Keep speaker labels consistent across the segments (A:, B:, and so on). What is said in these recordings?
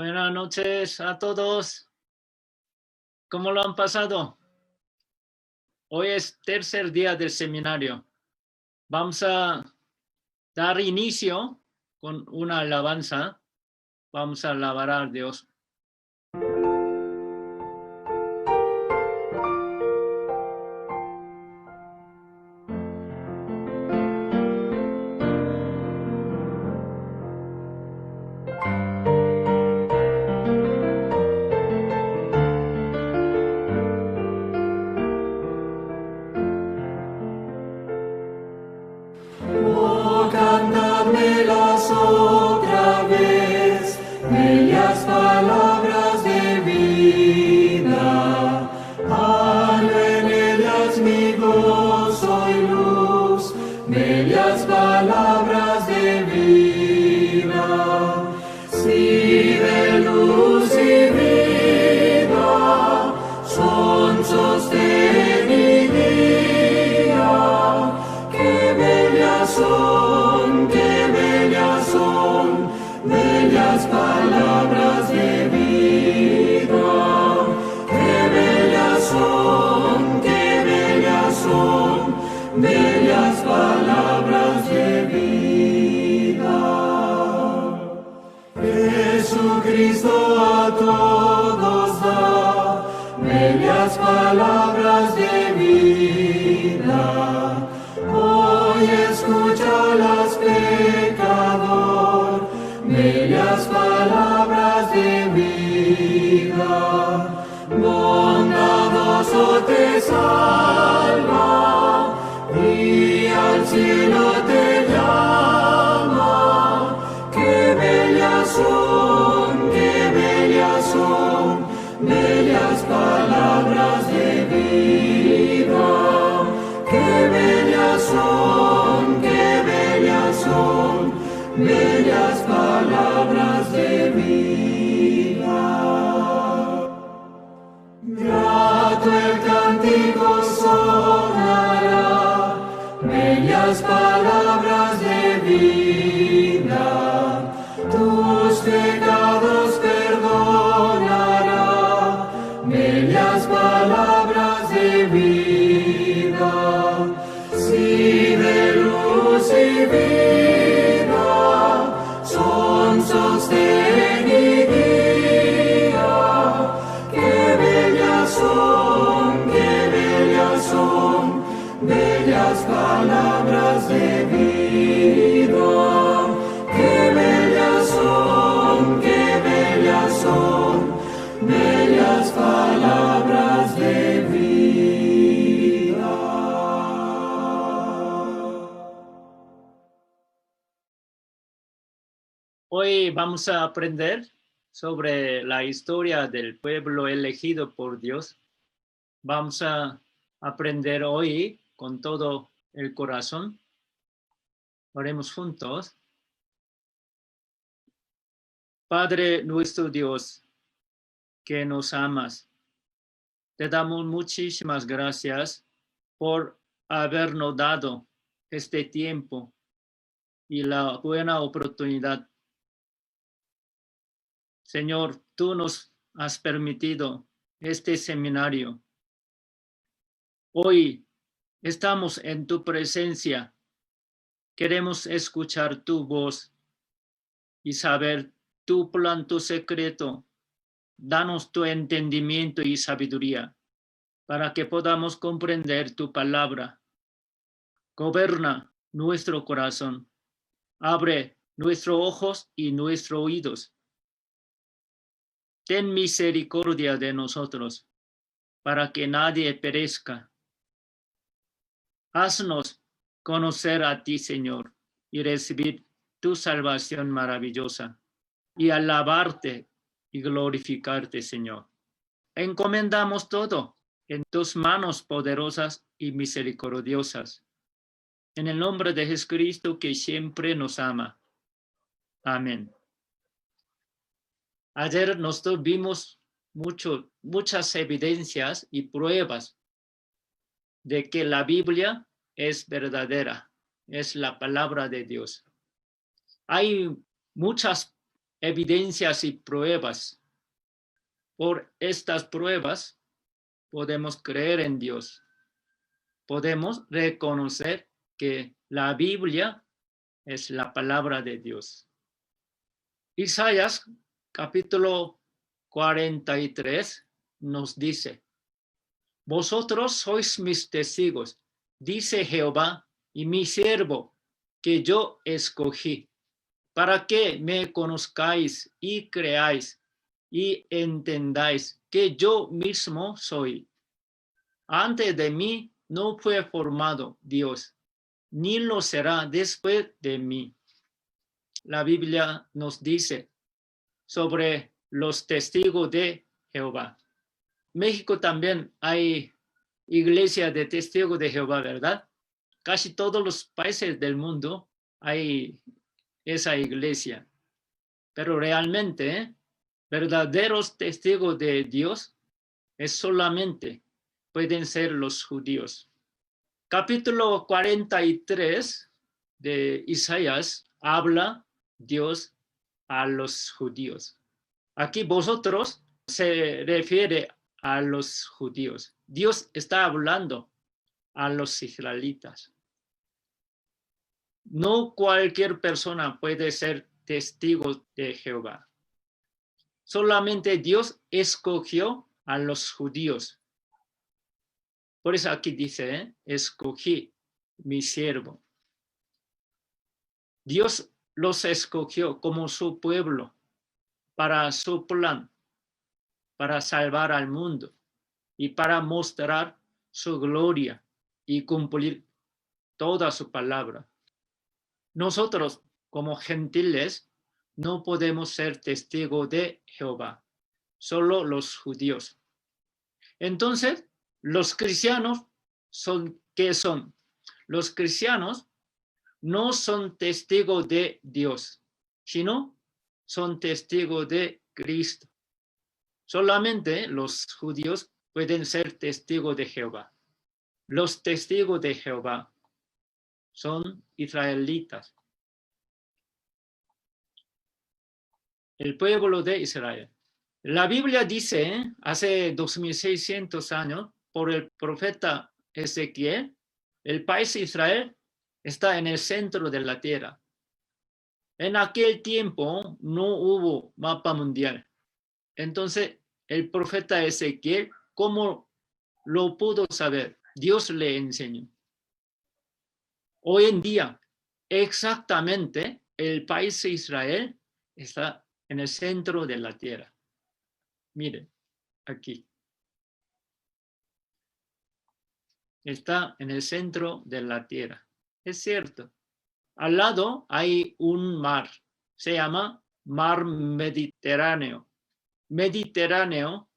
A: Buenas noches a todos. ¿Cómo lo han pasado? Hoy es tercer día del seminario. Vamos a dar inicio con una alabanza. Vamos a alabar a Dios. Hoy vamos a aprender sobre la historia del pueblo elegido por Dios. Vamos a aprender hoy con todo el corazón. Oremos juntos. Padre nuestro Dios, que nos amas, te damos muchísimas gracias por habernos dado este tiempo y la buena oportunidad. Señor, tú nos has permitido este seminario. Hoy estamos en tu presencia. Queremos escuchar tu voz y saber tu plan, tu secreto. Danos tu entendimiento y sabiduría para que podamos comprender tu palabra. Gobierna nuestro corazón. Abre nuestros ojos y nuestros oídos. Ten misericordia de nosotros, para que nadie perezca. Haznos conocer a ti, Señor, y recibir tu salvación maravillosa, y alabarte y glorificarte, Señor. Encomendamos todo en tus manos poderosas y misericordiosas. En el nombre de Jesucristo, que siempre nos ama. Amén. Ayer nosotros vimos muchas evidencias y pruebas de que la Biblia es verdadera, es la palabra de Dios. Hay muchas evidencias y pruebas. Por estas pruebas podemos creer en Dios. Podemos reconocer que la Biblia es la palabra de Dios. Isaías capítulo 43 nos dice: vosotros sois mis testigos, dice Jehová, y mi siervo, que yo escogí, para que me conozcáis y creáis y entendáis que yo mismo soy. Antes de mí no fue formado Dios, ni lo será después de mí. La Biblia nos dice sobre los testigos de Jehová. México también hay iglesia de testigos de Jehová, ¿verdad? Casi todos los países del mundo hay esa iglesia. Pero realmente, verdaderos testigos de Dios es solamente pueden ser los judíos. Capítulo 43 de Isaías habla Dios a los judíos. Aquí vosotros se refiere a los judíos. Dios está hablando a los israelitas. No cualquier persona puede ser testigo de Jehová. Solamente Dios escogió a los judíos. Por eso aquí dice, escogí mi siervo. Dios los escogió como su pueblo para su plan, para salvar al mundo y para mostrar su gloria y cumplir toda su palabra. Nosotros, como gentiles, no podemos ser testigos de Jehová, solo los judíos. Entonces, los cristianos ¿qué son? Los cristianos no son testigos de Dios, sino son testigos de Cristo. Solamente los judíos pueden ser testigos de Jehová. Los testigos de Jehová son israelitas, el pueblo de Israel. La Biblia dice, hace 2600 años, por el profeta Ezequiel, el país de Israel está en el centro de la tierra. En aquel tiempo no hubo mapa mundial. Entonces, el profeta Ezequiel, ¿cómo lo pudo saber? Dios le enseñó. Hoy en día, exactamente, el país de Israel está en el centro de la tierra. Miren, aquí. Está en el centro de la tierra. Es cierto. Al lado hay un mar. Se llama Mar Mediterráneo. Mediterráneo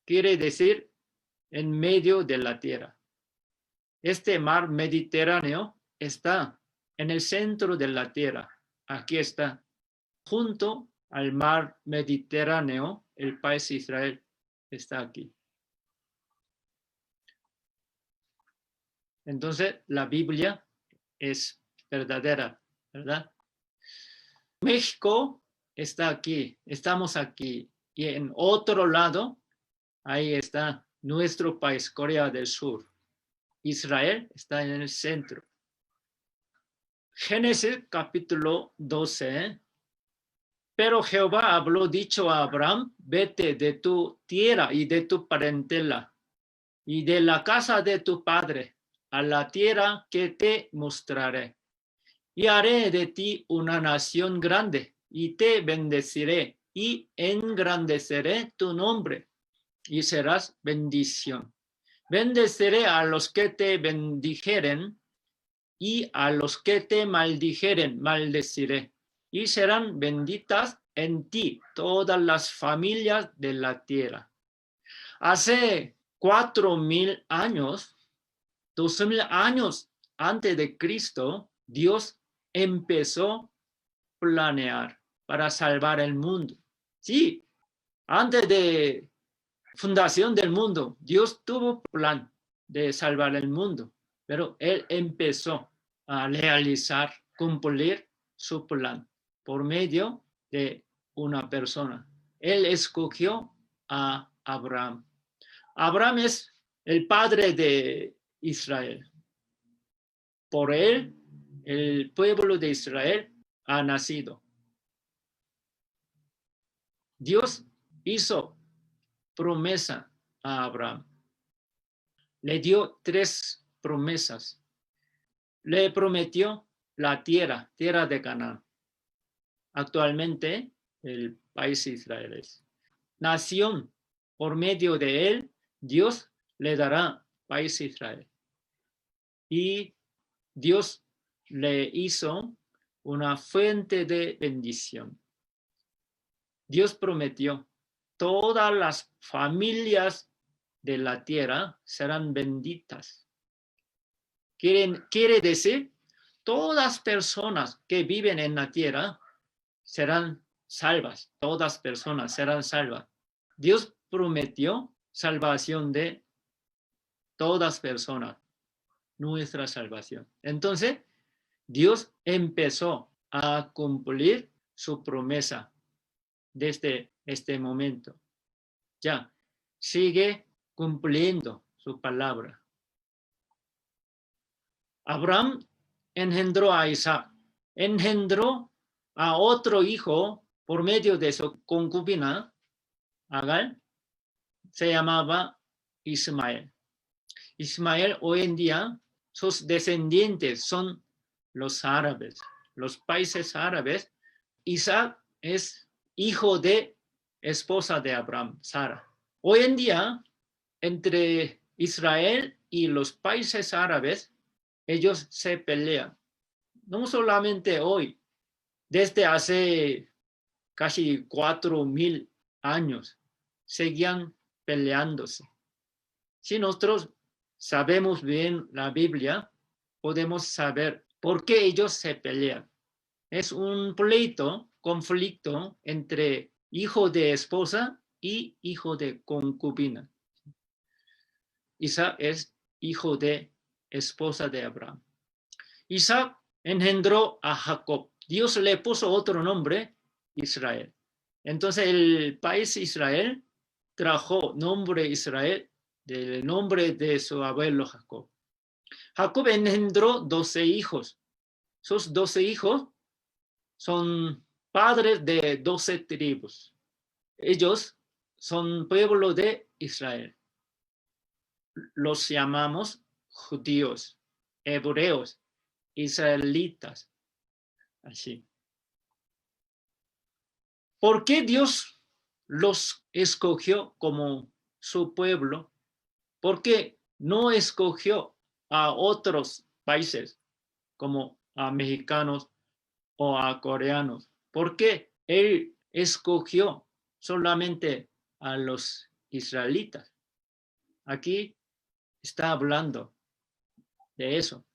A: quiere decir en medio de la tierra. Este mar Mediterráneo está en el centro de la tierra. Aquí está. Junto al mar Mediterráneo, el país de Israel está aquí. Entonces, la Biblia es verdadera, ¿verdad? México está aquí, estamos aquí. Y en otro lado, ahí está nuestro país, Corea del Sur. Israel está en el centro. Génesis capítulo 12. Pero Jehová habló dicho a Abraham, vete de tu tierra y de tu parentela y de la casa de tu padre a la tierra que te mostraré. Y haré de ti una nación grande y te bendeciré y engrandeceré tu nombre y serás bendición. Bendeciré a los que te bendijeren y a los que te maldijeren maldeciré. Y serán benditas en ti todas las familias de la tierra. Hace 4000 años, 2000 años antes de Cristo, Dios empezó a planear para salvar el mundo. Sí, antes de fundación del mundo, Dios tuvo plan de salvar el mundo, pero Él empezó a realizar, cumplir su plan por medio de una persona. Él escogió a Abraham. Abraham es el padre de Israel. Por él, el pueblo de Israel ha nacido. Dios hizo promesa a Abraham. Le dio 3 promesas. Le prometió la tierra de Canaán. Actualmente, el país Israel es nación. Por medio de él, Dios le dará país Israel. Y Dios le hizo una fuente de bendición. Dios prometió, todas las familias de la tierra serán benditas. Quiere decir, todas las personas que viven en la tierra serán salvas. Todas personas serán salvas. Dios prometió salvación de todas personas, nuestra salvación. Entonces, Dios empezó a cumplir su promesa desde este momento. Ya, sigue cumpliendo su palabra. Abraham engendró a Isaac, engendró a otro hijo por medio de su concubina, Agar, se llamaba Ismael. Ismael hoy en día, sus descendientes son los árabes, los países árabes. Isaac es hijo de esposa de Abraham, Sara. Hoy en día, entre Israel y los países árabes, ellos se pelean. No solamente hoy, desde hace casi 4,000 años, seguían peleándose. Si nosotros sabemos bien la Biblia, podemos saber por qué ellos se pelean. Es un pleito, conflicto entre hijo de esposa y hijo de concubina. Isaac es hijo de esposa de Abraham. Isaac engendró a Jacob. Dios le puso otro nombre, Israel. Entonces el país Israel trajo nombre Israel del nombre de su abuelo Jacob. Jacob engendró 12 hijos. Sus 12 hijos son padres de 12 tribus. Ellos son pueblo de Israel. Los llamamos judíos, hebreos, israelitas. Así. ¿Por qué Dios los escogió como su pueblo? ¿Por qué no escogió a otros países como a mexicanos o a coreanos? ¿Por qué Él escogió solamente a los israelitas? Aquí está hablando de eso.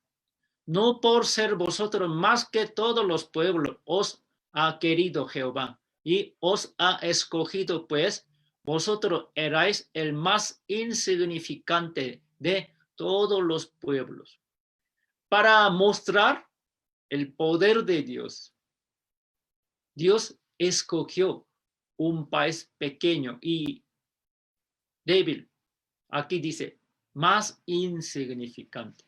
A: No por ser vosotros más que todos los pueblos os ha querido Jehová y os ha escogido, pues vosotros erais el más insignificante de todos los pueblos, para mostrar el poder de Dios. Dios escogió un país pequeño y débil. Aquí dice, más insignificante.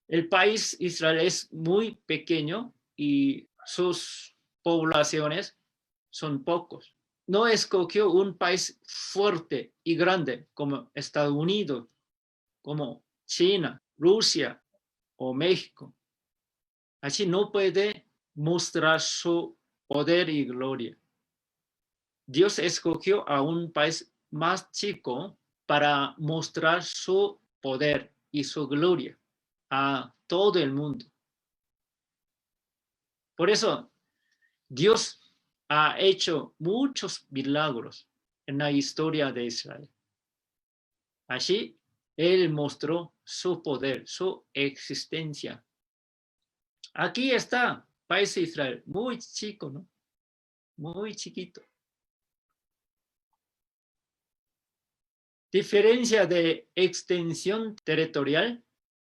A: El país Israel es muy pequeño y sus poblaciones son pocos. No escogió un país fuerte y grande como Estados Unidos, como China, Rusia o México. Así no puede mostrar su poder y gloria. Dios escogió a un país más chico para mostrar su poder y su gloria a todo el mundo. Por eso, Dios ha hecho muchos milagros en la historia de Israel. Así, Él mostró su poder, su existencia. Aquí está, país de Israel, muy chico, ¿no? Muy chiquito. Diferencia de extensión territorial,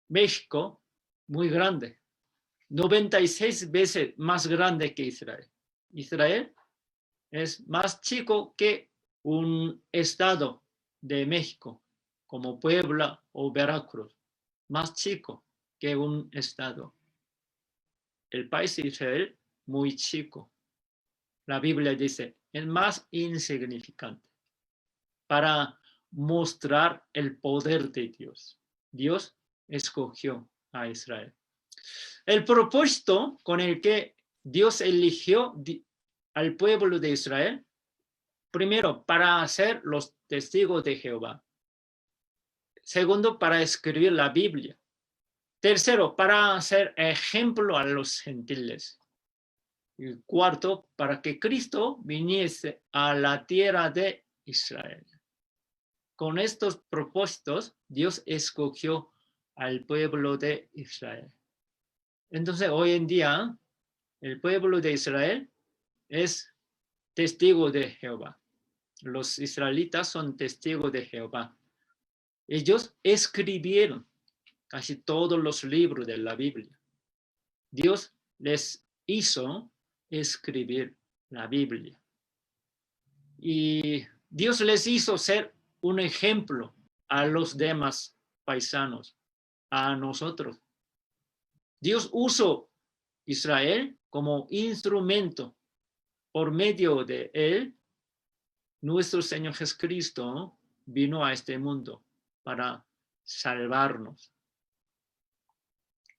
A: México, muy grande. 96 veces más grande que Israel. Israel es más chico que un estado de México, como Puebla o Veracruz, más chico que un estado. El país de Israel, muy chico. La Biblia dice, es más insignificante para mostrar el poder de Dios. Dios escogió a Israel. El propósito con el que Dios eligió al pueblo de Israel, primero, para ser los testigos de Jehová. Segundo, para escribir la Biblia. Tercero, para ser ejemplo a los gentiles. Y cuarto, para que Cristo viniese a la tierra de Israel. Con estos propósitos, Dios escogió al pueblo de Israel. Entonces, hoy en día, el pueblo de Israel es testigo de Jehová. Los israelitas son testigos de Jehová. Ellos escribieron casi todos los libros de la Biblia. Dios les hizo escribir la Biblia. Y Dios les hizo ser un ejemplo a los demás paisanos, a nosotros. Dios usó Israel como instrumento. Por medio de él, nuestro Señor Jesucristo vino a este mundo para salvarnos.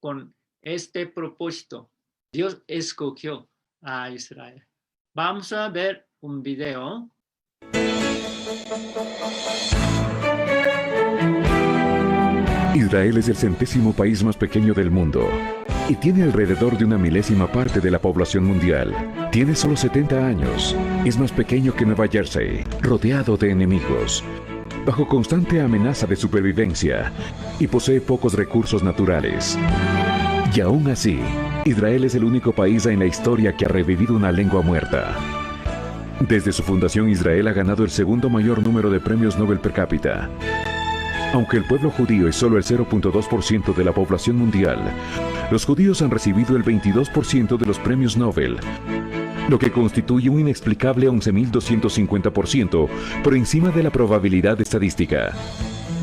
A: Con este propósito, Dios escogió a Israel. Vamos a ver un video.
B: Israel es el 100º país más pequeño del mundo y tiene alrededor de 1/1000ª parte de la población mundial. Tiene solo 70 años, es más pequeño que Nueva Jersey, rodeado de enemigos, bajo constante amenaza de supervivencia y posee pocos recursos naturales. Y aún así, Israel es el único país en la historia que ha revivido una lengua muerta. Desde su fundación, Israel ha ganado el segundo mayor número de premios Nobel per cápita. Aunque el pueblo judío es solo el 0.2% de la población mundial, los judíos han recibido el 22% de los premios Nobel, lo que constituye un inexplicable 11.250% por encima de la probabilidad estadística.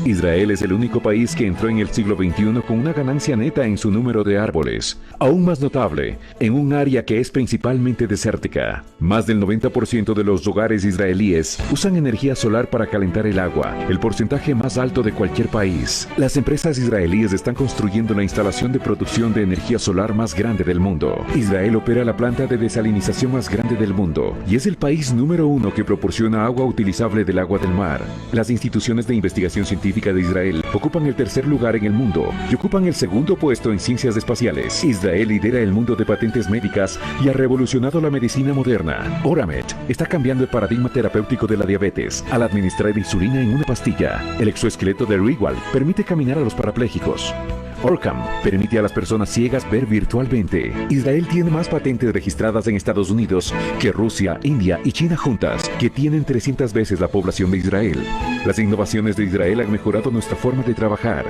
B: Israel es el único país que entró en el siglo XXI con una ganancia neta en su número de árboles, aún más notable, en un área que es principalmente desértica. Más del 90% de los hogares israelíes usan energía solar para calentar el agua, el porcentaje más alto de cualquier país. Las empresas israelíes están construyendo la instalación de producción de energía solar más grande del mundo. Israel opera la planta de desalinización más grande del mundo y es el país número 1 que proporciona agua utilizable del agua del mar. Las instituciones de investigación científica de Israel ocupan el tercer lugar en el mundo y ocupan el segundo puesto en ciencias espaciales. Israel lidera el mundo de patentes médicas y ha revolucionado la medicina moderna. Oramed está cambiando el paradigma terapéutico de la diabetes al administrar insulina en una pastilla. El exoesqueleto de Rewald permite caminar a los parapléjicos. Orcam permite a las personas ciegas ver virtualmente. Israel tiene más patentes registradas en Estados Unidos que Rusia, India y China juntas, que tienen 300 veces la población de Israel. Las innovaciones de Israel han mejorado nuestra forma de trabajar,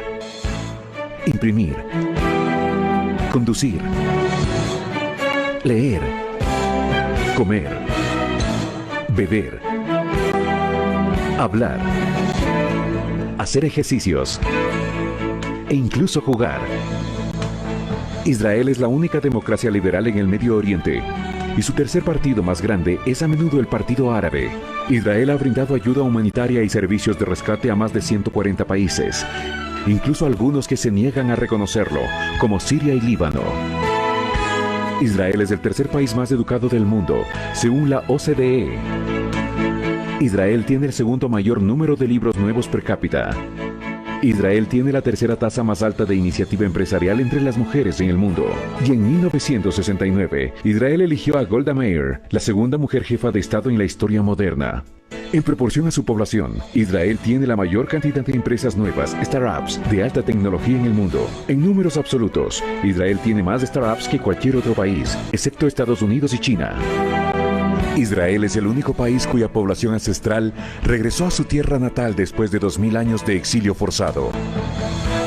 B: imprimir, conducir, leer, comer, beber, hablar, hacer ejercicios e incluso jugar. Israel es la única democracia liberal en el Medio Oriente y su tercer partido más grande es a menudo el Partido Árabe. Israel ha brindado ayuda humanitaria y servicios de rescate a más de 140 países, incluso algunos que se niegan a reconocerlo, como Siria y Líbano. Israel es el tercer país más educado del mundo, según la OCDE. Israel tiene el segundo mayor número de libros nuevos per cápita. Israel tiene la tercera tasa más alta de iniciativa empresarial entre las mujeres en el mundo. Y en 1969, Israel eligió a Golda Meir, la segunda mujer jefa de Estado en la historia moderna. En proporción a su población, Israel tiene la mayor cantidad de empresas nuevas, startups, de alta tecnología en el mundo. En números absolutos, Israel tiene más startups que cualquier otro país, excepto Estados Unidos y China. Israel es el único país cuya población ancestral regresó a su tierra natal después de 2000 años de exilio forzado.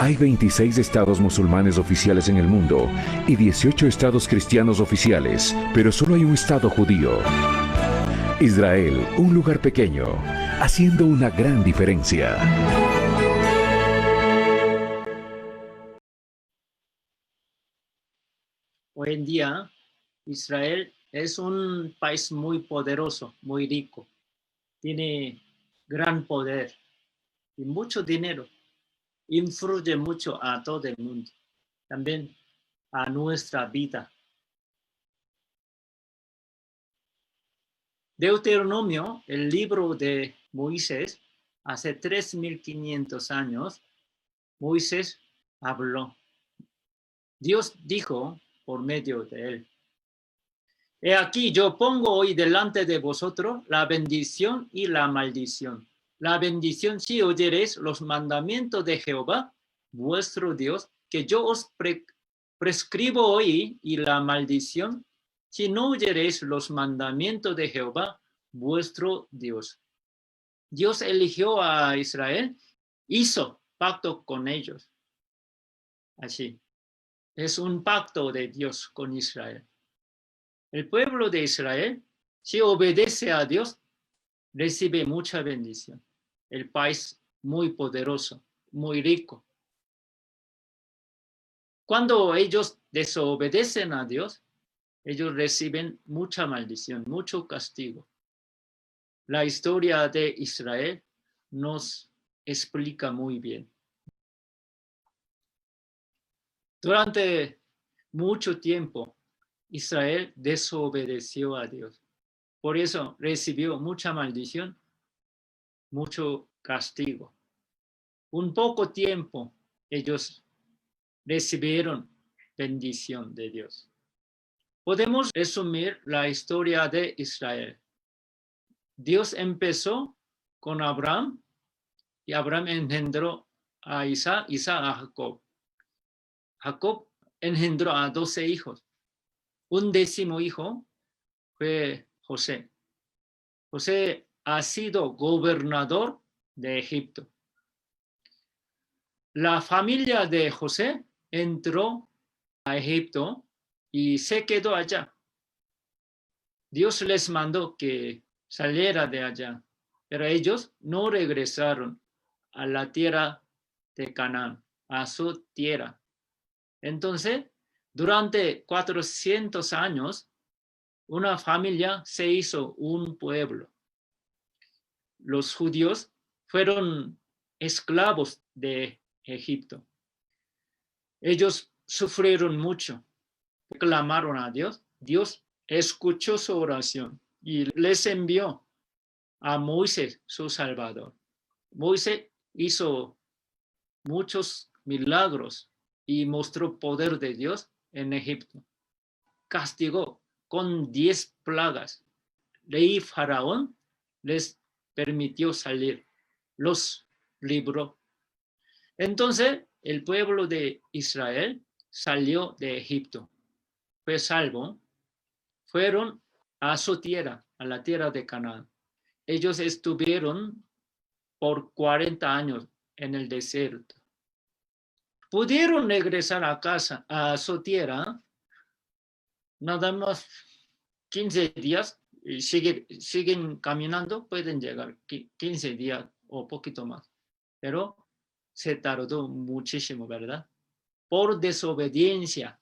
B: Hay 26 estados musulmanes oficiales en el mundo y 18 estados cristianos oficiales, pero solo hay un estado judío. Israel, un lugar pequeño, haciendo una gran diferencia.
A: Hoy en día, Israel es un país muy poderoso, muy rico. Tiene gran poder y mucho dinero. Influye mucho a todo el mundo, también a nuestra vida. Deuteronomio, el libro de Moisés, hace 3.500 años, Moisés habló. Dios dijo por medio de él: He aquí, yo pongo hoy delante de vosotros la bendición y la maldición. La bendición si oyereis los mandamientos de Jehová, vuestro Dios, que yo os prescribo hoy, y la maldición si no oyereis los mandamientos de Jehová, vuestro Dios. Dios eligió a Israel, hizo pacto con ellos. Así, es un pacto de Dios con Israel. El pueblo de Israel, si obedece a Dios, recibe mucha bendición. El país muy poderoso, muy rico. Cuando ellos desobedecen a Dios, ellos reciben mucha maldición, mucho castigo. La historia de Israel nos explica muy bien. Durante mucho tiempo, Israel desobedeció a Dios. Por eso recibió mucha maldición, mucho castigo. Un poco tiempo ellos recibieron bendición de Dios. Podemos resumir la historia de Israel. Dios empezó con Abraham y Abraham engendró a Isaac, Isaac a Jacob. Jacob engendró a 12 hijos. Un 10º hijo fue José. José ha sido gobernador de Egipto. La familia de José entró a Egipto y se quedó allá. Dios les mandó que saliera de allá, pero ellos no regresaron a la tierra de Canaán, a su tierra. Entonces, durante 400 años, una familia se hizo un pueblo. Los judíos fueron esclavos de Egipto. Ellos sufrieron mucho, clamaron a Dios. Dios escuchó su oración y les envió a Moisés, su Salvador. Moisés hizo muchos milagros y mostró poder de Dios en Egipto. Castigó con 10 plagas. Rey Faraón les permitió salir, los libró. Entonces, el pueblo de Israel salió de Egipto, fue salvo, fueron a su tierra, a la tierra de Canaán. Ellos estuvieron por 40 años en el desierto. Pudieron regresar a casa, a su tierra, nada más 15 días, y siguen caminando, pueden llegar 15 días o poquito más, pero se tardó muchísimo, ¿verdad? Por desobediencia,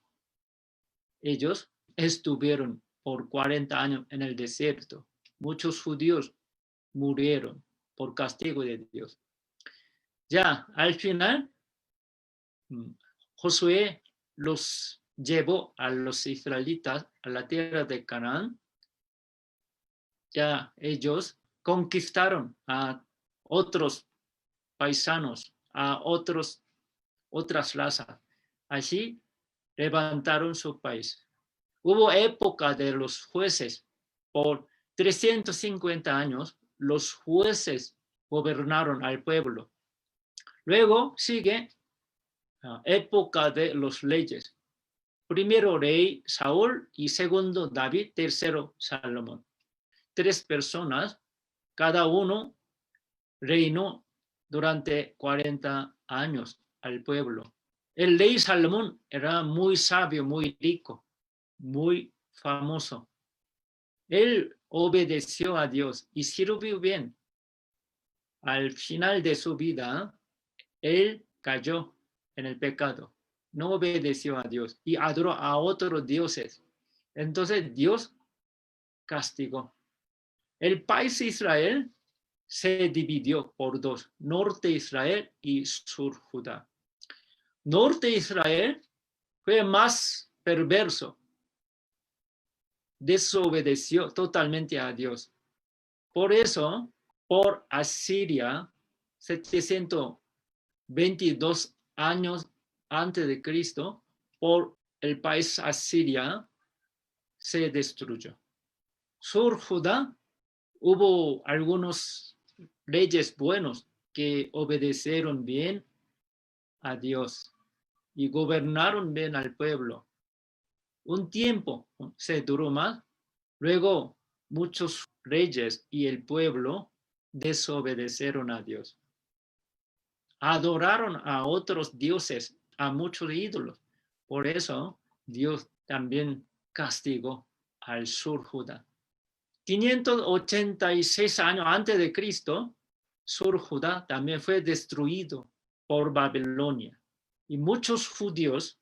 A: ellos estuvieron por 40 años en el desierto. Muchos judíos murieron por castigo de Dios. Ya al final, Josué los llevó a los israelitas a la tierra de Canaán. Ya ellos conquistaron a otros paisanos, a otras razas. Así levantaron su país. Hubo época de los jueces. Por 350 años, los jueces gobernaron al pueblo. Luego sigue época de los reyes. Primero rey Saúl y segundo David, tercero Salomón. 3 personas, cada uno reinó durante 40 años. al pueblo. El rey Salomón era muy sabio, muy rico, muy famoso. Él obedeció a Dios y sirvió bien. Al final de su vida, él cayó en el pecado. No obedeció a Dios y adoró a otros dioses. Entonces Dios castigó. El país Israel se dividió por dos, norte Israel y sur Judá. Norte Israel fue más perverso, desobedeció totalmente a Dios. Por eso, por Asiria, 722 años antes de Cristo, por el país Asiria se destruyó. Sur Judá, hubo algunos reyes buenos que obedecieron bien a Dios y gobernaron bien al pueblo. Un tiempo se duró más, luego muchos reyes y el pueblo desobedecieron a Dios. Adoraron a otros dioses, a muchos ídolos. Por eso Dios también castigó al sur Judá. 586 años antes de Cristo, sur Judá también fue destruido por Babilonia. Y muchos judíos,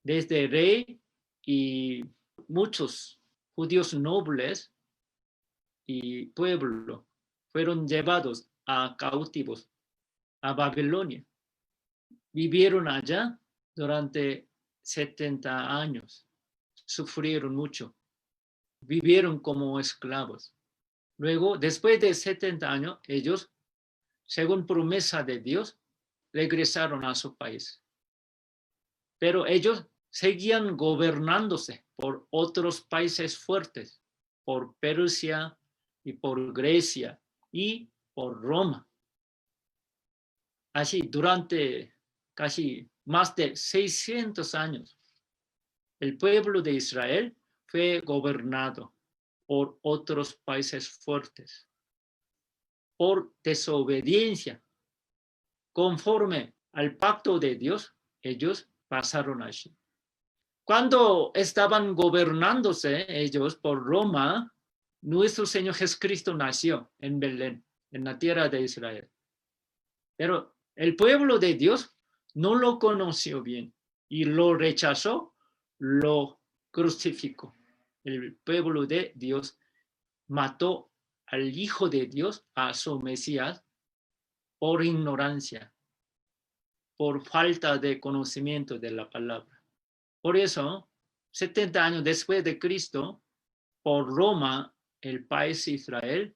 A: desde rey y muchos judíos nobles y pueblo, fueron llevados a cautivos a Babilonia. Vivieron allá durante 70 años. Sufrieron mucho. Vivieron como esclavos. Luego, después de 70 años, ellos, según promesa de Dios, regresaron a su país. Pero ellos seguían gobernándose por otros países fuertes, por Persia y por Grecia y por Roma. Así, durante casi más de 600 años, el pueblo de Israel fue gobernado por otros países fuertes, por desobediencia. Conforme al pacto de Dios, ellos pasaron allí. Cuando estaban gobernándose ellos por Roma, nuestro Señor Jesucristo nació en Belén, en la tierra de Israel. Pero el pueblo de Dios no lo conoció bien y lo rechazó, lo crucificó. El pueblo de Dios mató al Hijo de Dios, a su Mesías, por ignorancia, por falta de conocimiento de la palabra. Por eso, 70 años después de Cristo, por Roma, el país Israel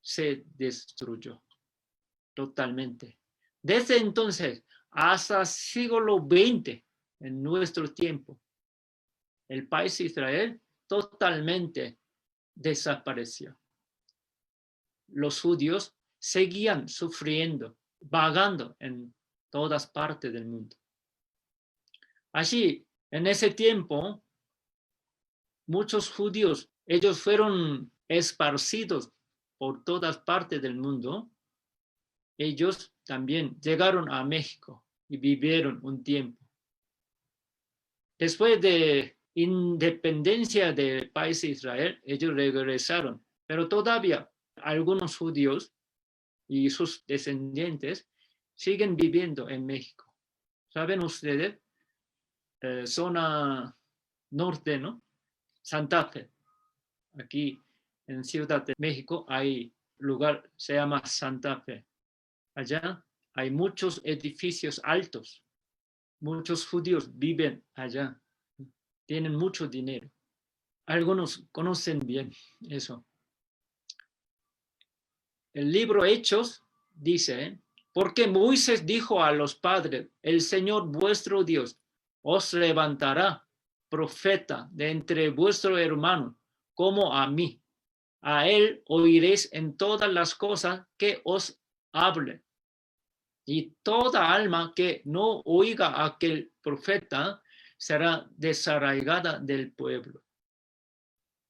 A: se destruyó totalmente. Desde entonces hasta el siglo XX, en nuestro tiempo, el país Israel totalmente desapareció. Los judíos seguían sufriendo, vagando en todas partes del mundo. Así, en ese tiempo, muchos judíos, ellos fueron esparcidos por todas partes del mundo. Ellos también llegaron a México y vivieron un tiempo. Después de independencia del país de Israel, ellos regresaron, pero todavía algunos judíos y sus descendientes siguen viviendo en México. ¿Saben ustedes? Zona norte, ¿no? Santa Fe. Aquí en Ciudad de México hay lugar, se llama Santa Fe. Allá hay muchos edificios altos. Muchos judíos viven allá. Tienen mucho dinero. Algunos conocen bien eso. El libro Hechos dice, porque Moisés dijo a los padres, el Señor vuestro Dios os levantará profeta de entre vuestros hermanos, como a mí. A él oiréis en todas las cosas que os hable. Y toda alma que no oiga a aquel profeta será desarraigada del pueblo.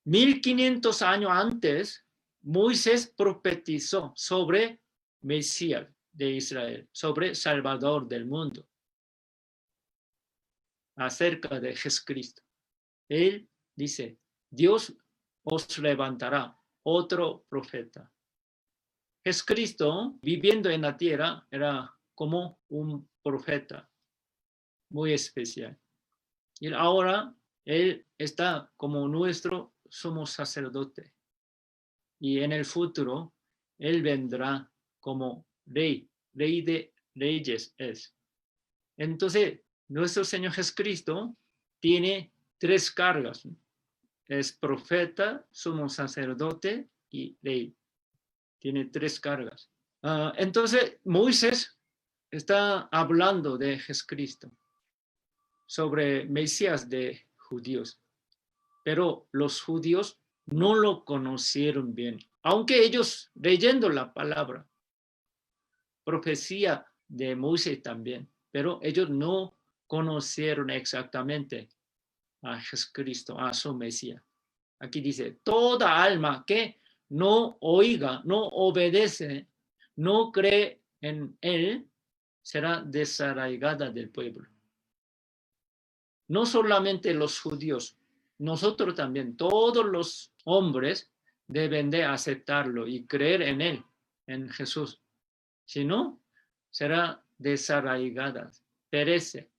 A: 1500 años antes, Moisés profetizó sobre Mesías de Israel, sobre Salvador del mundo. acerca de Jesucristo. Él dice, Dios os levantará otro profeta. Jesucristo, viviendo en la tierra, era como un profeta muy especial. Y ahora Él está como nuestro sumo sacerdote. Y en el futuro, Él vendrá como rey de reyes es. Entonces, nuestro Señor Jesucristo tiene 3 cargas. Es profeta, sumo sacerdote y rey. Tiene 3 cargas. Entonces, Moisés está hablando de Jesucristo, sobre Mesías de judíos. Pero los judíos no lo conocieron bien. Aunque ellos, leyendo la palabra, profecía de Moisés también, pero ellos no conocieron exactamente a Jesucristo, a su Mesías. Aquí dice, toda alma que no oiga, no obedece, no cree en él, será desarraigada del pueblo. No solamente los judíos, nosotros también, todos los hombres deben de aceptarlo y creer en él, en Jesús. Si no, será desarraigada, perece.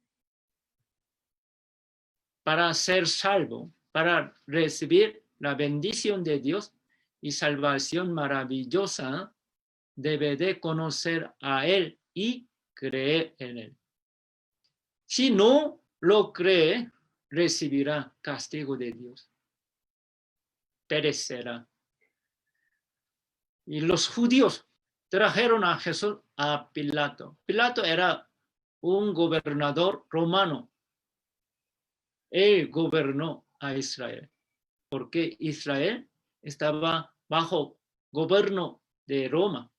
A: Para ser salvo, para recibir la bendición de Dios y salvación maravillosa, debe de conocer a Él y creer en Él. Si no lo cree, recibirá castigo de Dios. Perecerá. Y los judíos trajeron a Jesús a Pilato. Pilato era un gobernador romano. Él gobernó a Israel, porque Israel estaba bajo gobierno de Roma.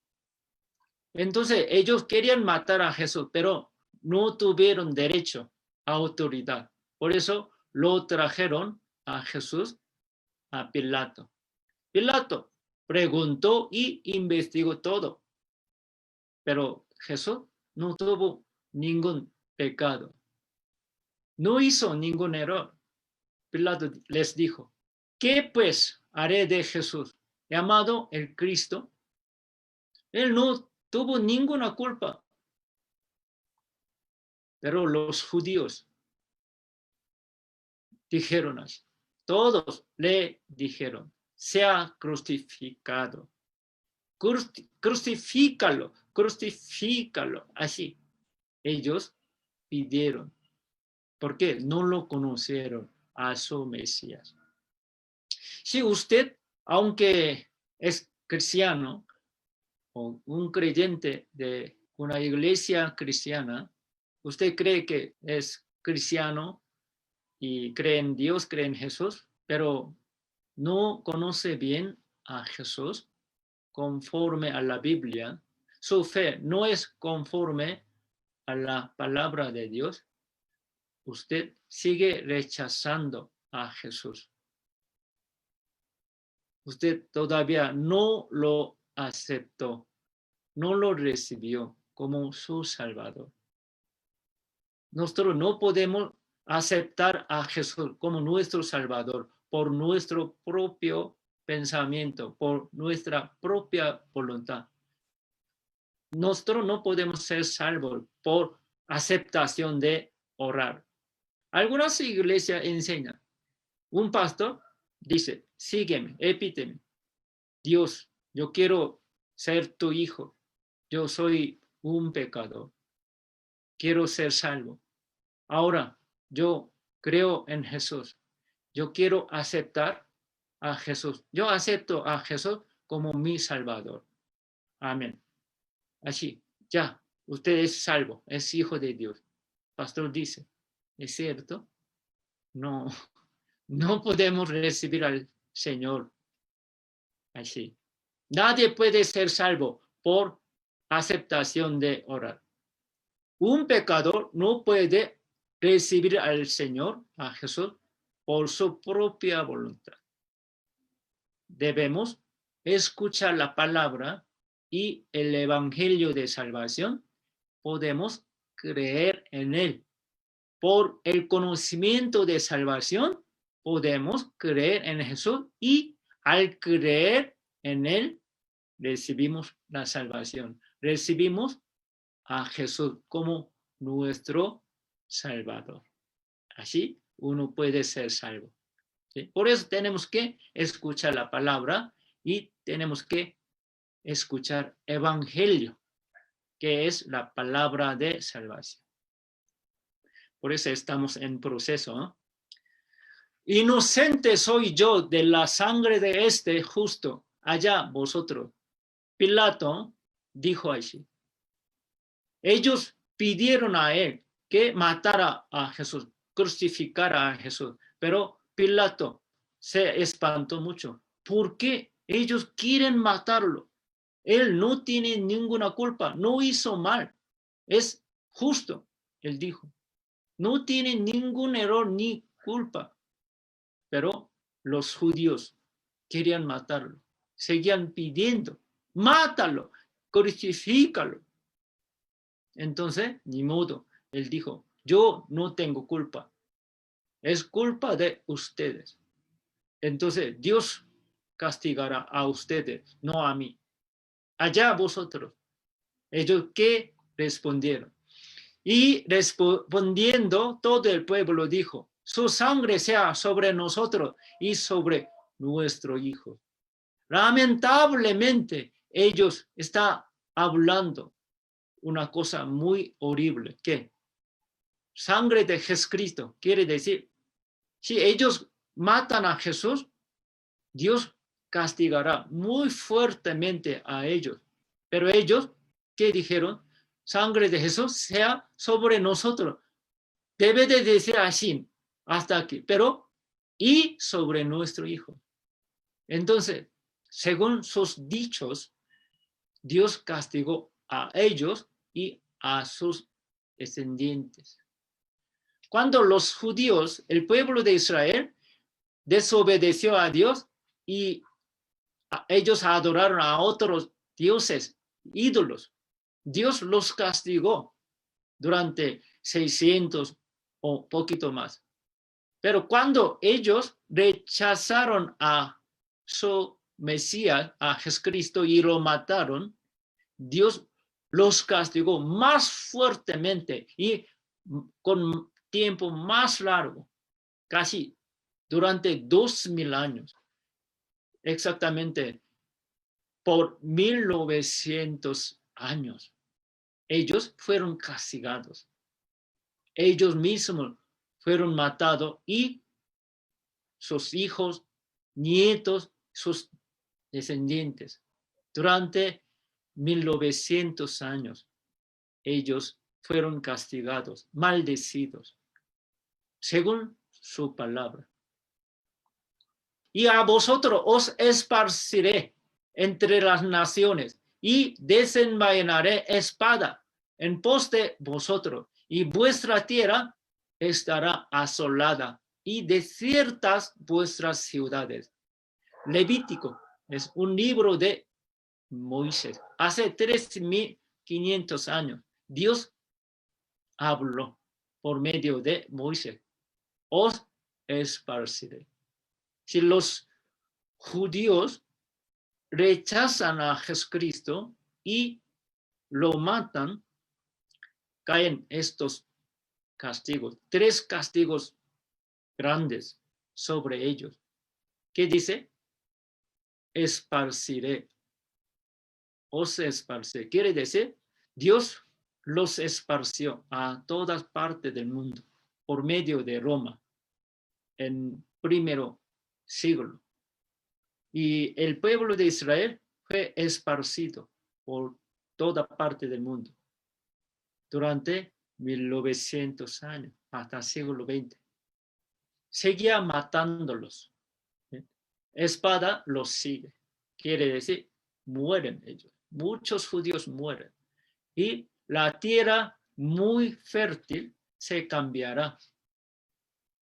A: Entonces ellos querían matar a Jesús, pero no tuvieron derecho a autoridad. Por eso lo trajeron a Jesús a Pilato. Pilato preguntó y investigó todo, pero Jesús no tuvo ningún pecado. No hizo ningún error. Pilato les dijo, ¿qué pues haré de Jesús, llamado el Cristo? Él no tuvo ninguna culpa. Pero los judíos dijeron así. Todos le dijeron, sea crucificado. Crucifícalo, crucifícalo. Así. Ellos pidieron, porque no lo conocieron a su Mesías. Si usted, aunque es cristiano o un creyente de una iglesia cristiana, usted cree que es cristiano y cree en Dios, cree en Jesús, pero no conoce bien a Jesús conforme a la Biblia, su fe no es conforme a la palabra de Dios, usted sigue rechazando a Jesús. Usted todavía no lo aceptó, no lo recibió como su Salvador. Nosotros no podemos aceptar a Jesús como nuestro Salvador por nuestro propio pensamiento, por nuestra propia voluntad. Nosotros no podemos ser salvos por aceptación de orar. Algunas iglesias enseñan, un pastor dice, sígueme, repíteme, Dios, yo quiero ser tu hijo, yo soy un pecador, quiero ser salvo. Ahora, yo creo en Jesús, yo quiero aceptar a Jesús, yo acepto a Jesús como mi Salvador. Amén. Así, ya, usted es salvo, es hijo de Dios. Pastor dice, ¿es cierto? No, no podemos recibir al Señor así. Nadie puede ser salvo por aceptación de orar. Un pecador no puede recibir al Señor, a Jesús, por su propia voluntad. Debemos escuchar la palabra y el evangelio de salvación. Podemos creer en él por el conocimiento de salvación, podemos creer en Jesús y al creer en Él, recibimos la salvación. Recibimos a Jesús como nuestro Salvador. Así uno puede ser salvo. ¿Sí? Por eso tenemos que escuchar la palabra y tenemos que escuchar evangelio, que es la palabra de salvación. Por eso estamos en proceso, ¿no? Inocente soy yo de la sangre de este justo, allá vosotros. Pilato dijo así. Ellos pidieron a él que matara a Jesús, crucificara a Jesús, pero Pilato se espantó mucho. ¿Por qué ellos quieren matarlo? Él no tiene ninguna culpa, no hizo mal, es justo, él dijo. No tiene ningún error ni culpa. Pero los judíos querían matarlo, seguían pidiendo, mátalo, crucifícalo. Entonces, ni modo, él dijo, yo no tengo culpa, es culpa de ustedes. Entonces, Dios castigará a ustedes, no a mí. Allá vosotros. Ellos, ¿qué respondieron? Y respondiendo, todo el pueblo dijo, su sangre sea sobre nosotros y sobre nuestro hijo. Lamentablemente, ellos están hablando una cosa muy horrible, que sangre de Jesucristo quiere decir, si ellos matan a Jesús, Dios castigará muy fuertemente a ellos. Pero ellos, ¿qué dijeron? Sangre de Jesús sea sobre nosotros. Debe de decir así, hasta aquí, pero y sobre nuestro hijo. Entonces, según sus dichos, Dios castigó a ellos y a sus descendientes. Cuando los judíos, el pueblo de Israel, desobedeció a Dios y ellos adoraron a otros dioses, ídolos, Dios los castigó durante 600 o poquito más. Pero cuando ellos rechazaron a su Mesías, a Jesucristo, y lo mataron, Dios los castigó más fuertemente y con tiempo más largo, casi durante 2000 años, exactamente por 1900 años. Ellos fueron castigados. Ellos mismos fueron matados y sus hijos, nietos, sus descendientes. Durante 1900 años, ellos fueron castigados, maldecidos, según su palabra. Y a vosotros os esparciré entre las naciones y desenvainaré espada en pos de vosotros, y vuestra tierra estará asolada y desiertas vuestras ciudades. Levítico es un libro de Moisés. Hace 3500 años, Dios habló por medio de Moisés. Os esparciré. Si los judíos rechazan a Jesucristo y lo matan, caen estos castigos, 3 castigos grandes sobre ellos. ¿Qué dice? Esparciré. Os esparciré. Quiere decir, Dios los esparció a todas partes del mundo por medio de Roma en primero siglo. Y el pueblo de Israel fue esparcido por toda parte del mundo durante 1900 años, hasta el siglo XX. Seguía matándolos. Espada los sigue. Quiere decir, mueren ellos. Muchos judíos mueren. Y la tierra muy fértil se cambiará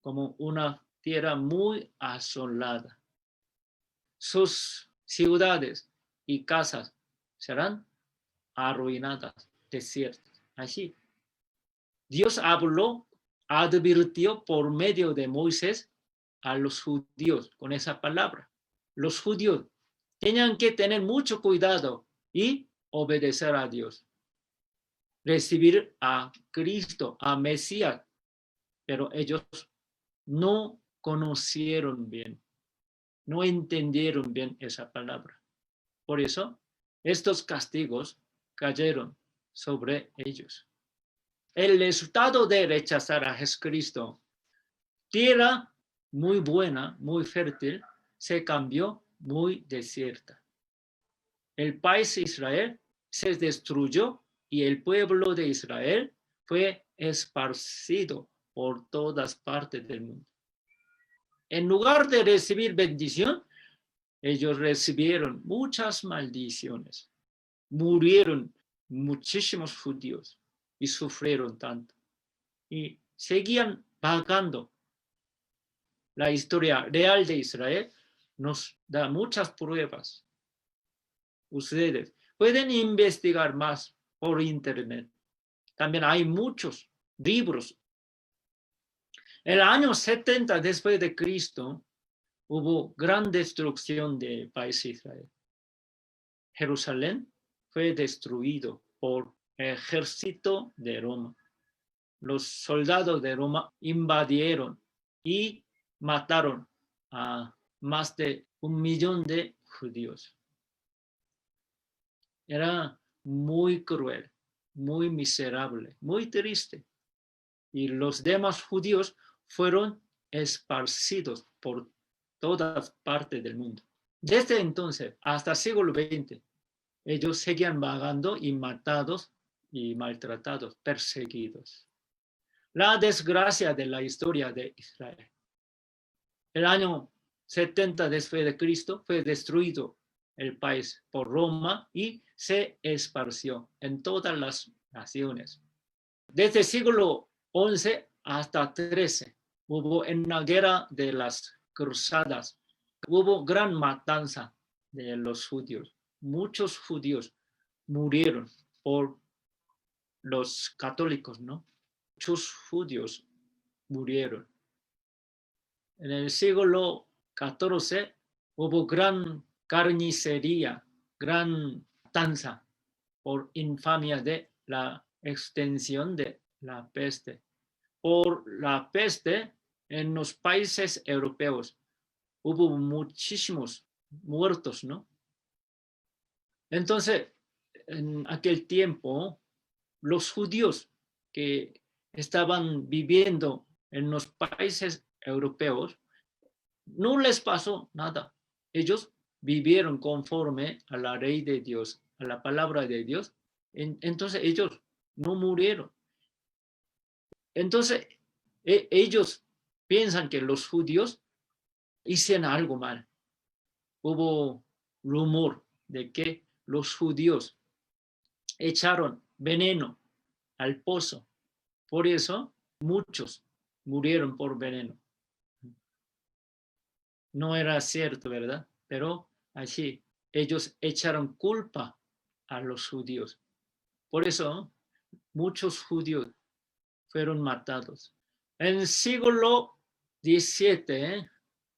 A: como una tierra muy asolada. Sus ciudades y casas serán arruinadas, desiertas. Así. Dios habló advirtió por medio de Moisés a los judíos con esa palabra. Los judíos tenían que tener mucho cuidado y obedecer a Dios. Recibir a Cristo, a Mesías, pero ellos no conocieron bien, no entendieron bien esa palabra. Por eso, estos castigos cayeron sobre ellos. El resultado de rechazar a Jesucristo, tierra muy buena, muy fértil, se cambió muy desierta. El país de Israel se destruyó y el pueblo de Israel fue esparcido por todas partes del mundo. En lugar de recibir bendición, ellos recibieron muchas maldiciones. Murieron muchísimos judíos y sufrieron tanto. Y seguían vagando. La historia real de Israel nos da muchas pruebas. Ustedes pueden investigar más por internet. También hay muchos libros. En el año 70 después de Cristo hubo gran destrucción del país de Israel. Jerusalén fue destruido por el ejército de Roma. Los soldados de Roma invadieron y mataron a más de 1 millón de judíos. Era muy cruel, muy miserable, muy triste. Y los demás judíos fueron esparcidos por todas partes del mundo. Desde entonces hasta el siglo XX, ellos seguían vagando y matados y maltratados, perseguidos. La desgracia de la historia de Israel. El año 70 después de Cristo fue destruido el país por Roma y se esparció en todas las naciones. Desde el siglo XI hasta XIII hubo en la guerra de las cruzadas, hubo gran matanza de los judíos. Muchos judíos murieron por los católicos, ¿no? Muchos judíos murieron. En el siglo XIV hubo gran carnicería, gran matanza por infamia de la extensión de la peste. Por la peste en los países europeos hubo muchísimos muertos, ¿no? Entonces, en aquel tiempo, los judíos que estaban viviendo en los países europeos, no les pasó nada. Ellos vivieron conforme a la ley de Dios, a la palabra de Dios. Entonces ellos no murieron. Entonces ellos piensan que los judíos hicieron algo mal. Hubo rumor de que los judíos echaron veneno al pozo. Por eso muchos murieron por veneno. No era cierto, ¿verdad? Pero así ellos echaron culpa a los judíos. Por eso muchos judíos fueron matados. En el siglo XVII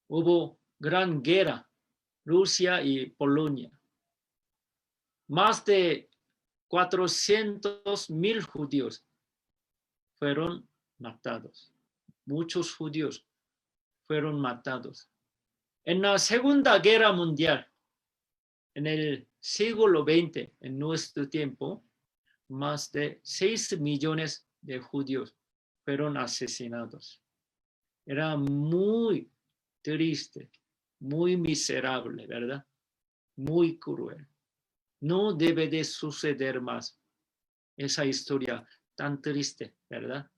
A: hubo gran guerra, Rusia y Polonia. Más de 400,000 judíos fueron matados. Muchos judíos fueron matados. En la Segunda Guerra Mundial, en el siglo XX, en nuestro tiempo, más de 6 millones de judíos fueron asesinados. Era muy triste, muy miserable, ¿verdad? Muy cruel. No debe de suceder más esa historia tan triste, ¿verdad?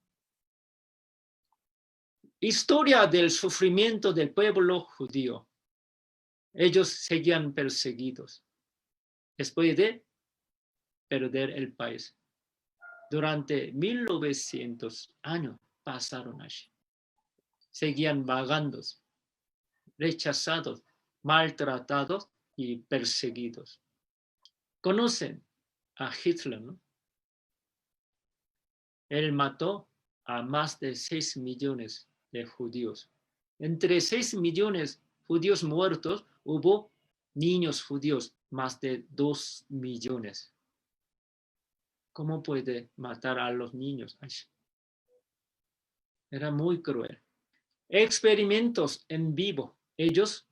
A: Historia del sufrimiento del pueblo judío. Ellos seguían perseguidos después de perder el país. Durante 1900 años pasaron allí. Seguían vagando, rechazados, maltratados y perseguidos. Conocen a Hitler, ¿no? Él mató a más de 6 millones de judíos. Entre 6 millones judíos muertos, hubo niños judíos, más de 2 millones. ¿Cómo puede matar a los niños? Ay, era muy cruel. Experimentos en vivo. Ellos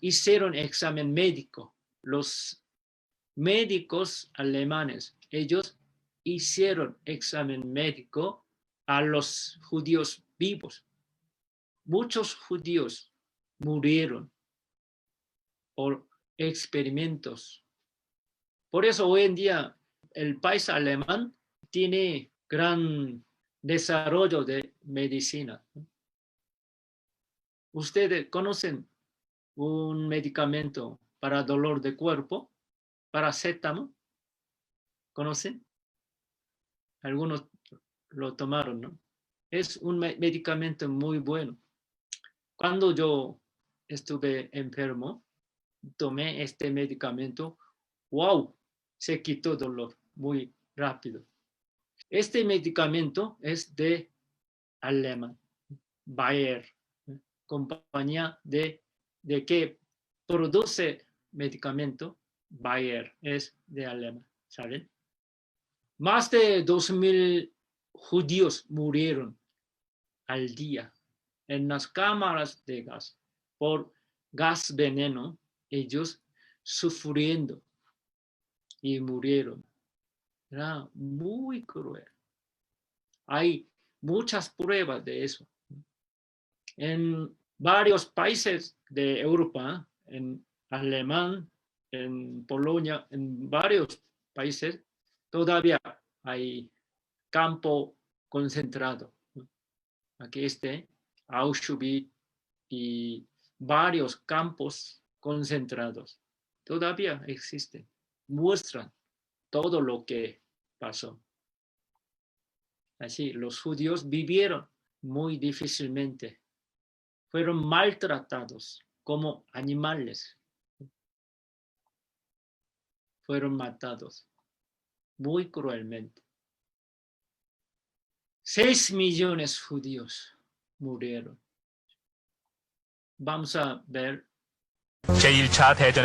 A: hicieron examen médico. Los médicos alemanes, ellos hicieron examen médico a los judíos vivos. Muchos judíos murieron por experimentos. Por eso hoy en día el país alemán tiene gran desarrollo de medicina. ¿Ustedes conocen un medicamento para dolor de cuerpo? Paracetamol. ¿Conocen? Algunos lo tomaron, ¿no? Es un medicamento muy bueno. Cuando yo estuve enfermo, tomé este medicamento. ¡Wow! Se quitó dolor muy rápido. Este medicamento es de alemán, Bayer, compañía de que produce medicamento. Bayer es de alemán, ¿saben? Más de 2,000 judíos murieron al día en las cámaras de gas por gas veneno, ellos sufriendo y murieron. Era muy cruel. Hay muchas pruebas de eso. En varios países de Europa, en Alemania, en Polonia, en varios países, todavía hay campo concentrado. Aquí Auschwitz y varios campos concentrados. Todavía existen. Muestran todo lo que pasó. Así, los judíos vivieron muy difícilmente. Fueron maltratados como animales. Fueron matados muy cruelmente. 6 millones judíos murieron. Vamos a ver.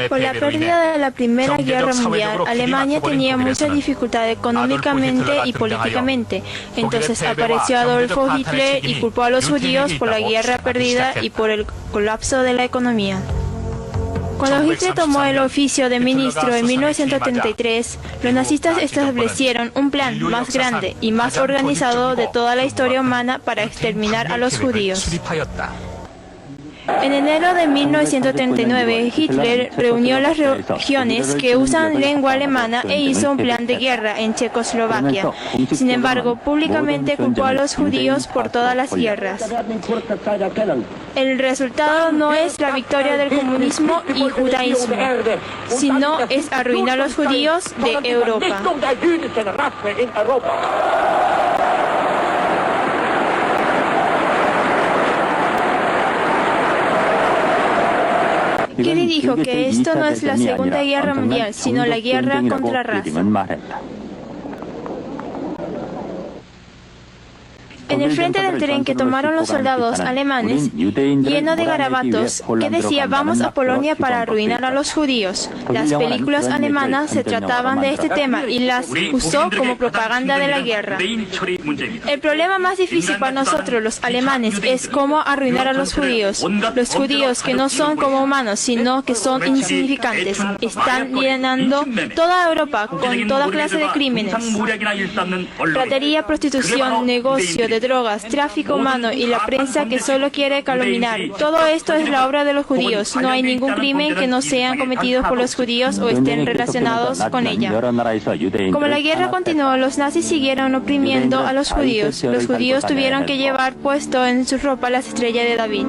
C: Por la pérdida de la Primera Guerra Mundial, Alemania tenía mucha dificultad económicamente y políticamente. Entonces apareció Adolfo Hitler y culpó a los judíos por la guerra perdida y por el colapso de la economía. Cuando Hitler tomó el oficio de ministro en 1933, los nazistas establecieron un plan más grande y más organizado de toda la historia humana para exterminar a los judíos. En enero de 1939, Hitler reunió las regiones que usan lengua alemana e hizo un plan de guerra en Checoslovaquia. Sin embargo, públicamente culpó a los judíos por todas las guerras. El resultado no es la victoria del comunismo y judaísmo, sino es arruinar a los judíos de Europa. Kelly dijo que esto no es la Segunda Guerra Mundial, sino la guerra contra raza. En el frente del tren que tomaron los soldados alemanes, lleno de garabatos, que decía "Vamos a Polonia para arruinar a los judíos". Las películas alemanas se trataban de este tema y las usó como propaganda de la guerra. El problema más difícil para nosotros los alemanes es cómo arruinar a los judíos. Los judíos que no son como humanos, sino que son insignificantes, están llenando toda Europa con toda clase de crímenes. Ratería, prostitución, negocio de drogas, tráfico humano y la prensa que solo quiere calumniar. Todo esto es la obra de los judíos. No hay ningún crimen que no sean cometidos por los judíos o estén relacionados con ella. Como la guerra continuó, los nazis siguieron oprimiendo a los judíos. Los judíos tuvieron que llevar puesto en su ropa las estrellas de David.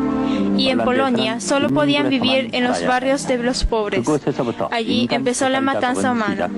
C: Y en Polonia solo podían vivir en los barrios de los pobres. Allí empezó la matanza humana.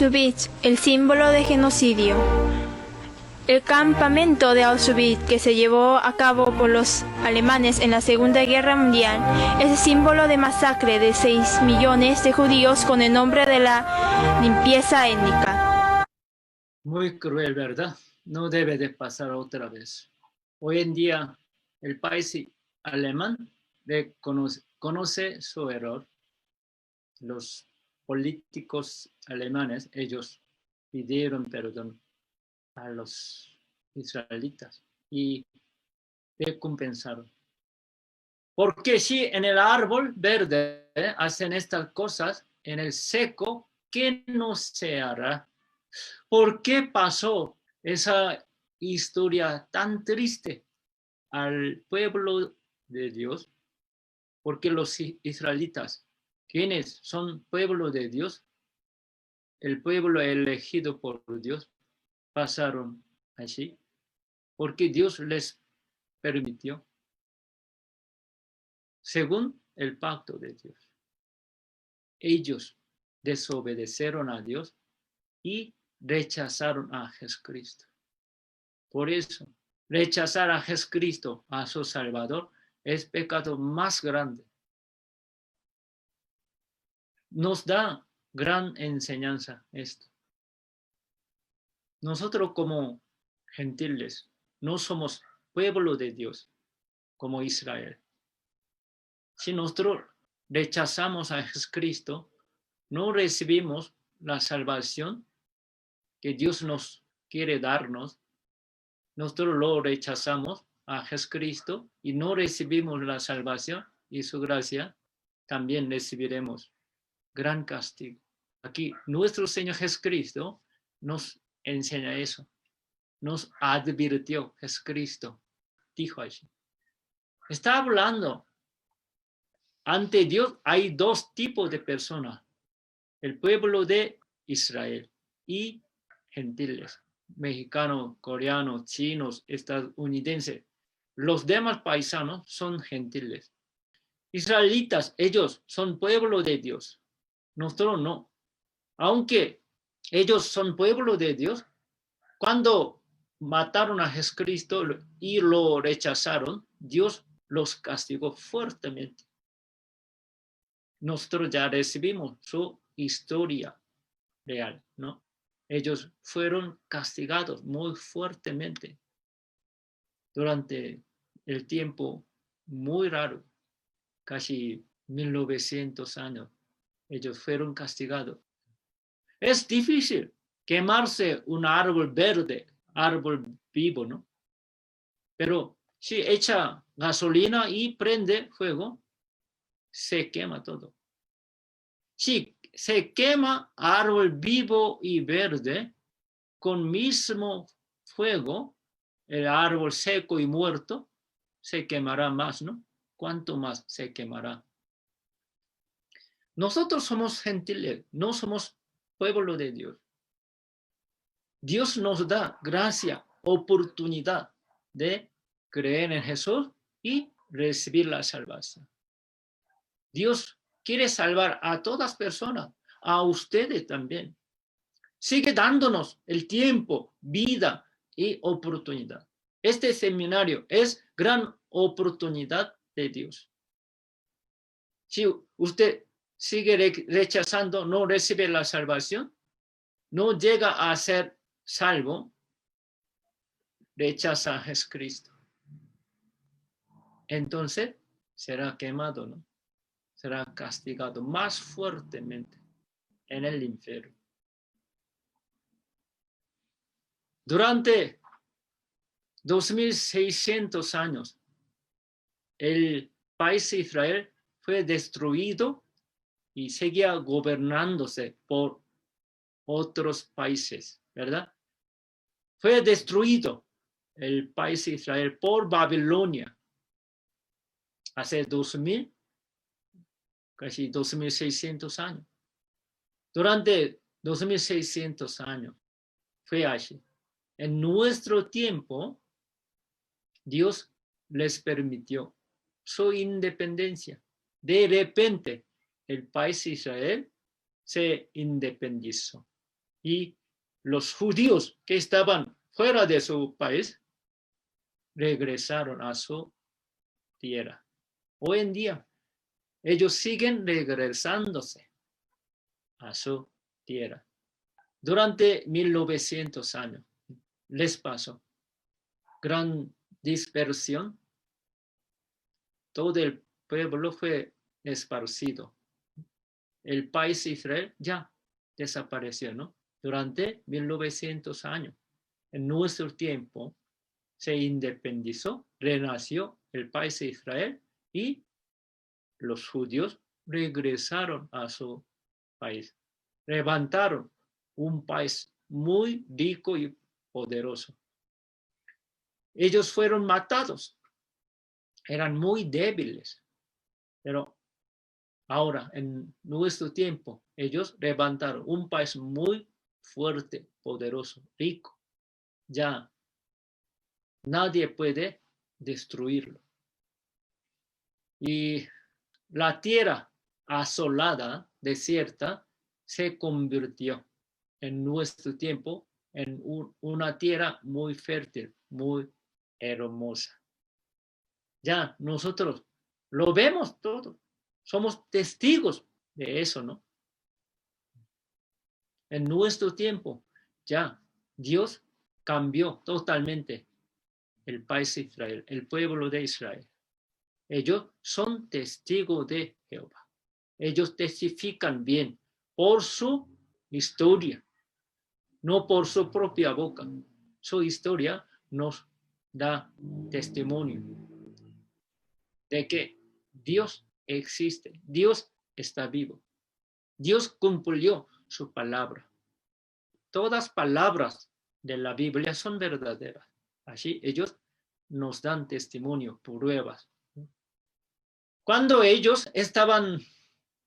C: Auschwitz, el símbolo de genocidio. El campamento de Auschwitz, que se llevó a cabo por los alemanes en la Segunda Guerra Mundial, es el símbolo de masacre de 6 millones de judíos con el nombre de la limpieza étnica.
A: Muy cruel, ¿verdad? No debe de pasar otra vez. Hoy en día, el país alemán conoce su error. Los políticos alemanes, ellos pidieron perdón a los israelitas y recompensaron. Porque si en el árbol verde hacen estas cosas, en el seco, ¿qué no se hará? ¿Por qué pasó esa historia tan triste al pueblo de Dios? Porque los israelitas, ¿quiénes son pueblo de Dios? El pueblo elegido por Dios, pasaron así, porque Dios les permitió, según el pacto de Dios. Ellos desobedecieron a Dios y rechazaron a Jesucristo. Por eso, rechazar a Jesucristo, a su Salvador, es pecado más grande. Nos da gran enseñanza esto. Nosotros como gentiles no somos pueblo de Dios como Israel. Si nosotros rechazamos a Jesucristo, no recibimos la salvación que Dios nos quiere darnos. Nosotros lo rechazamos a Jesucristo y no recibimos la salvación y su gracia, también recibiremos gran castigo. Aquí nuestro Señor Jesucristo nos enseña eso. Nos advirtió Jesucristo. Dijo allí. Está hablando. Ante Dios hay dos tipos de personas. El pueblo de Israel y gentiles. Mexicanos, coreanos, chinos, estadounidenses. Los demás paisanos son gentiles. Israelitas, ellos son pueblo de Dios. Nosotros no. Aunque ellos son pueblo de Dios, cuando mataron a Jesucristo y lo rechazaron, Dios los castigó fuertemente. Nosotros ya recibimos su historia real, ¿no? Ellos fueron castigados muy fuertemente durante el tiempo muy raro, casi 1900 años. Ellos fueron castigados. Es difícil quemarse un árbol verde, árbol vivo, ¿no? Pero si echa gasolina y prende fuego, se quema todo. Si se quema árbol vivo y verde con mismo fuego, el árbol seco y muerto se quemará más, ¿no? ¿Cuánto más se quemará? Nosotros somos gentiles, no somos pueblo de Dios. Dios nos da gracia, oportunidad de creer en Jesús y recibir la salvación. Dios quiere salvar a todas personas, a ustedes también. Sigue dándonos el tiempo, vida y oportunidad. Este seminario es gran oportunidad de Dios. Si usted sigue rechazando, no recibe la salvación, no llega a ser salvo, rechaza a Jesucristo. Entonces será quemado, ¿no? Será castigado más fuertemente en el infierno. Durante 2600 años, el país de Israel fue destruido y seguía gobernándose por otros países, ¿verdad? Fue destruido el país de Israel por Babilonia hace 2000, casi 2600 años. Durante 2600 años fue así. En nuestro tiempo, Dios les permitió su independencia. De repente, el país de Israel se independizó. Y los judíos que estaban fuera de su país regresaron a su tierra. Hoy en día, ellos siguen regresándose a su tierra. Durante 1900 años les pasó gran dispersión. Todo el pueblo fue esparcido. El país Israel ya desapareció, ¿no? Durante 1900 años. En nuestro tiempo se independizó, renació el país de Israel y los judíos regresaron a su país. Levantaron un país muy rico y poderoso. Ellos fueron matados. Eran muy débiles. Pero ahora, en nuestro tiempo, ellos levantaron un país muy fuerte, poderoso, rico. Ya nadie puede destruirlo. Y la tierra asolada, desierta, se convirtió en nuestro tiempo en una tierra muy fértil, muy hermosa. Ya nosotros lo vemos todo. Somos testigos de eso, ¿no? En nuestro tiempo, ya Dios cambió totalmente el país de Israel, el pueblo de Israel. Ellos son testigos de Jehová. Ellos testifican bien por su historia, no por su propia boca. Su historia nos da testimonio de que Dios existe, Dios está vivo. Dios cumplió su palabra. Todas palabras de la Biblia son verdaderas. Así ellos nos dan testimonio, pruebas. Cuando ellos estaban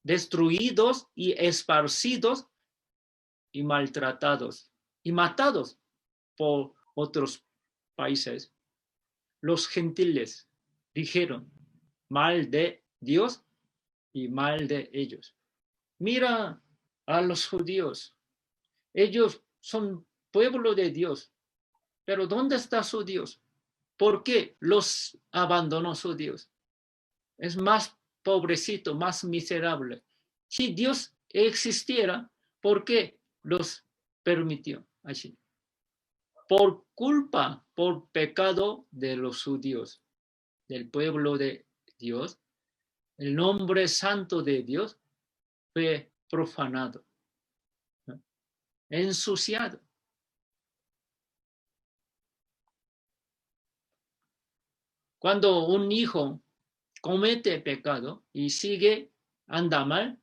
A: destruidos y esparcidos y maltratados y matados por otros países, los gentiles dijeron mal de Dios y mal de ellos. Mira a los judíos. Ellos son pueblo de Dios. Pero ¿dónde está su Dios? ¿Por qué los abandonó su Dios? Es más pobrecito, más miserable. Si Dios existiera, ¿por qué los permitió así? Por culpa, por pecado de los judíos, del pueblo de Dios, el nombre santo de Dios fue profanado, ¿no? Ensuciado. Cuando un hijo comete pecado y sigue, anda mal,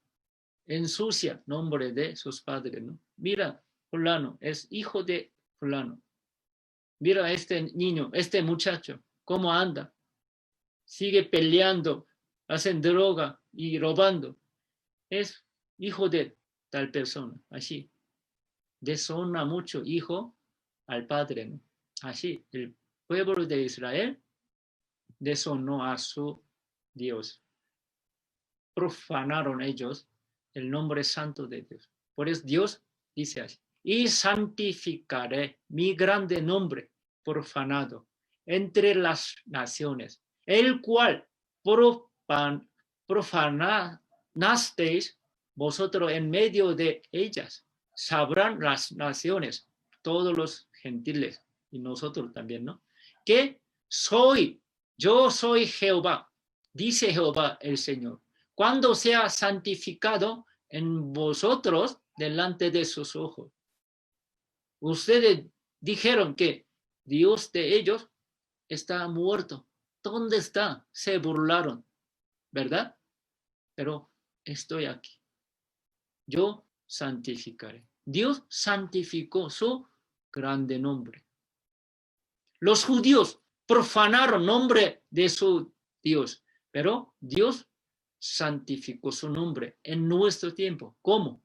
A: ensucia el nombre de sus padres, ¿no? Mira, fulano es hijo de fulano. Mira este niño, este muchacho, cómo anda. Sigue peleando, hacen droga y robando. Es hijo de tal persona, así. Deshonra mucho hijo al padre, ¿no? Así, el pueblo de Israel deshonró a su Dios. Profanaron ellos el nombre santo de Dios. Por eso Dios dice así: y santificaré mi grande nombre profanado entre las naciones, el cual profanasteis vosotros en medio de ellas. Sabrán las naciones, todos los gentiles, y nosotros también, ¿no? Que yo soy Jehová, dice Jehová el Señor, cuando sea santificado en vosotros delante de sus ojos. Ustedes dijeron que Dios de ellos está muerto. ¿Dónde está? Se burlaron, ¿verdad? Pero estoy aquí. Yo santificaré. Dios santificó su grande nombre. Los judíos profanaron nombre de su Dios, pero Dios santificó su nombre en nuestro tiempo. ¿Cómo?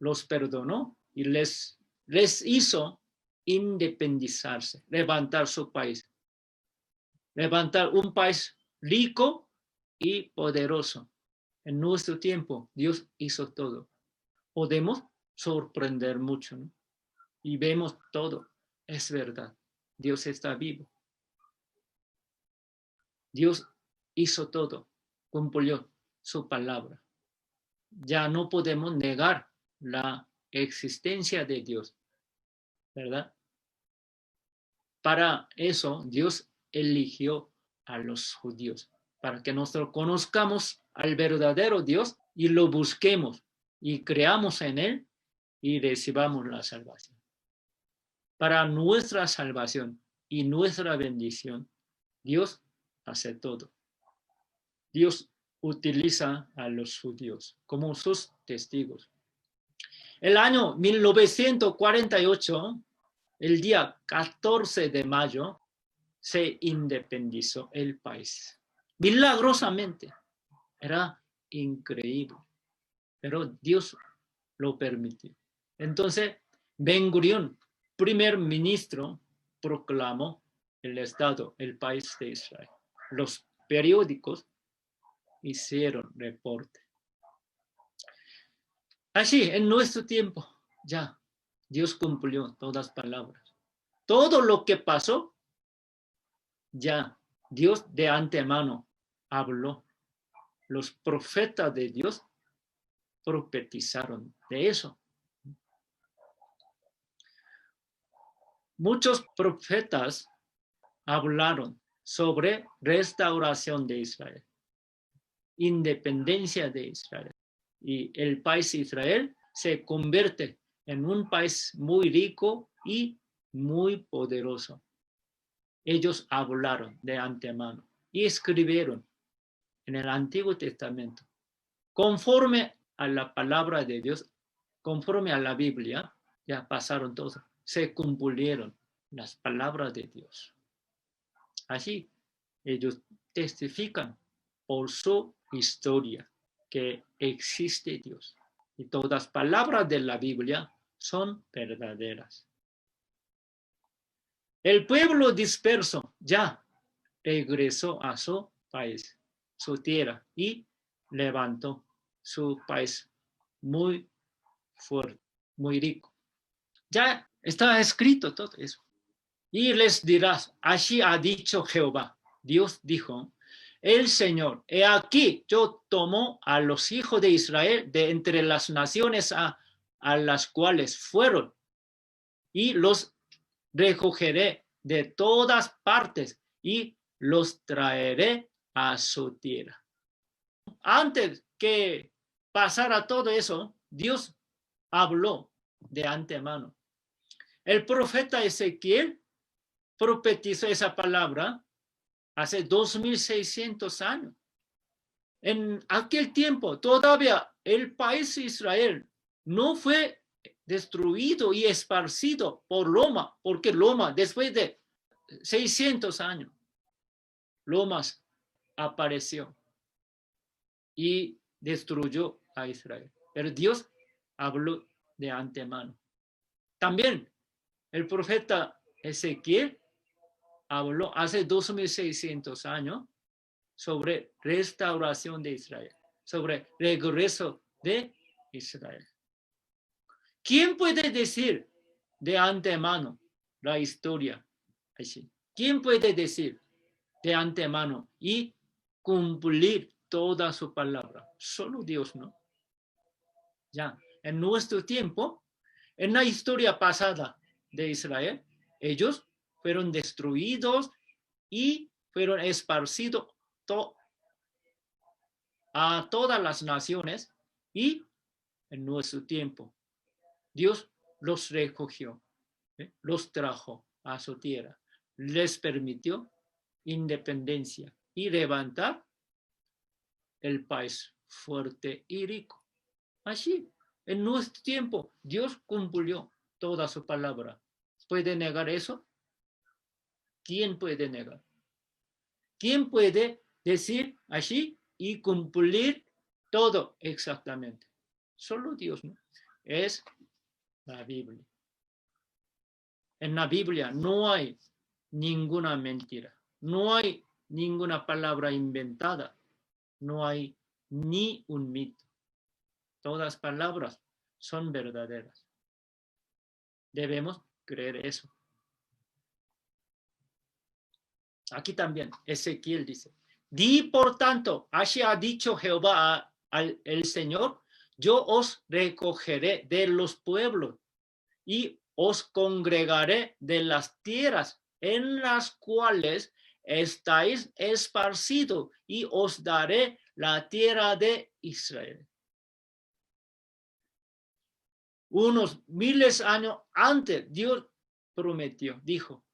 A: Los perdonó y les hizo independizarse, levantar su país, levantar un país rico y poderoso. En nuestro tiempo, Dios hizo todo. Podemos sorprender mucho, ¿no? Y vemos todo. Es verdad. Dios está vivo. Dios hizo todo. Cumplió su palabra. Ya no podemos negar la existencia de Dios, ¿verdad? Para eso Dios eligió a los judíos, para que nosotros conozcamos al verdadero Dios y lo busquemos y creamos en Él y recibamos la salvación. Para nuestra salvación y nuestra bendición, Dios hace todo. Dios utiliza a los judíos como sus testigos. El año 1948, el día 14 de mayo, se independizó el país. Milagrosamente. Era increíble. Pero Dios lo permitió. Entonces, Ben-Gurión, primer ministro, proclamó el Estado, el país de Israel. Los periódicos hicieron reporte. Así, en nuestro tiempo, ya, Dios cumplió todas las palabras. Todo lo que pasó, ya, Dios de antemano habló. Los profetas de Dios profetizaron de eso. Muchos profetas hablaron sobre restauración de Israel, independencia de Israel. Y el país de Israel se convierte en un país muy rico y muy poderoso. Ellos hablaron de antemano y escribieron en el Antiguo Testamento, conforme a la palabra de Dios, conforme a la Biblia, ya pasaron todos, se cumplieron las palabras de Dios. Así, ellos testifican por su historia que existe Dios. Y todas las palabras de la Biblia son verdaderas. El pueblo disperso ya regresó a su país, su tierra, y levantó su país muy fuerte, muy rico. Ya está escrito todo eso. Y les dirás, así ha dicho Jehová. Dios dijo, el Señor, he aquí yo tomo a los hijos de Israel de entre las naciones a las cuales fueron y los recogeré de todas partes y los traeré a su tierra. Antes que pasara todo eso, Dios habló de antemano. El profeta Ezequiel profetizó esa palabra hace 2600 años. En aquel tiempo todavía el país de Israel no fue destruido y esparcido por Roma, porque Roma después de 600 años, Roma apareció y destruyó a Israel. Pero Dios habló de antemano. También el profeta Ezequiel habló hace 2600 años sobre restauración de Israel, sobre regreso de Israel. ¿Quién puede decir de antemano la historia así? ¿Quién puede decir de antemano y cumplir toda su palabra? Solo Dios, ¿no? Ya, en nuestro tiempo, en la historia pasada de Israel, ellos fueron destruidos y fueron esparcidos a todas las naciones, y en nuestro tiempo Dios los recogió, los trajo a su tierra, les permitió independencia y levantar el país fuerte y rico. Así, en nuestro tiempo, Dios cumplió toda su palabra. ¿Puede negar eso? ¿Quién puede negar? ¿Quién puede decir así y cumplir todo exactamente? Solo Dios, ¿no? Es la Biblia. En la Biblia no hay ninguna mentira, no hay ninguna palabra inventada, no hay ni un mito. Todas palabras son verdaderas. Debemos creer eso. Aquí también Ezequiel dice, di por tanto, así ha dicho Jehová al Señor, yo os recogeré de los pueblos y os congregaré de las tierras en las cuales estáis esparcidos y os daré la tierra de Israel. Unos miles de años antes, Dios prometió, dijo,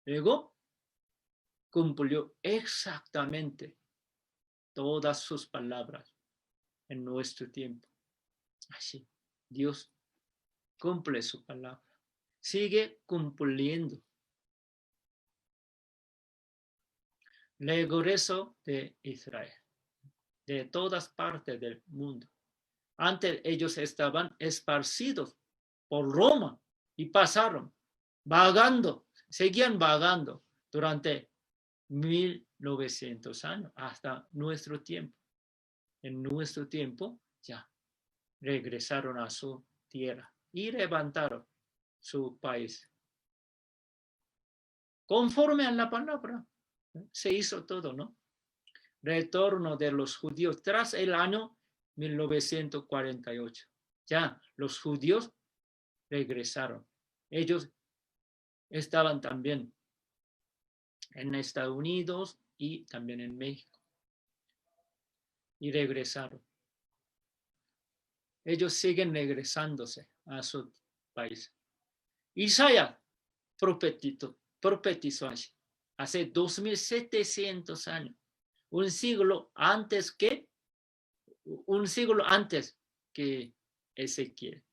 A: luego cumplió exactamente todas sus palabras en nuestro tiempo. Así, Dios cumple su palabra, sigue cumpliendo. El regreso de Israel, de todas partes del mundo. Antes ellos estaban esparcidos por Roma y pasaron, vagando, seguían vagando durante 1900 años hasta nuestro tiempo. En nuestro tiempo ya regresaron a su tierra y levantaron su país. Conforme a la palabra, se hizo todo, ¿no? Retorno de los judíos tras el año 1948. Ya los judíos regresaron. Ellos estaban también en Estados Unidos y también en México. Y regresaron. Ellos siguen regresándose a su país. Isaías profetizó así, hace 2700 años, un siglo antes que Ezequiel.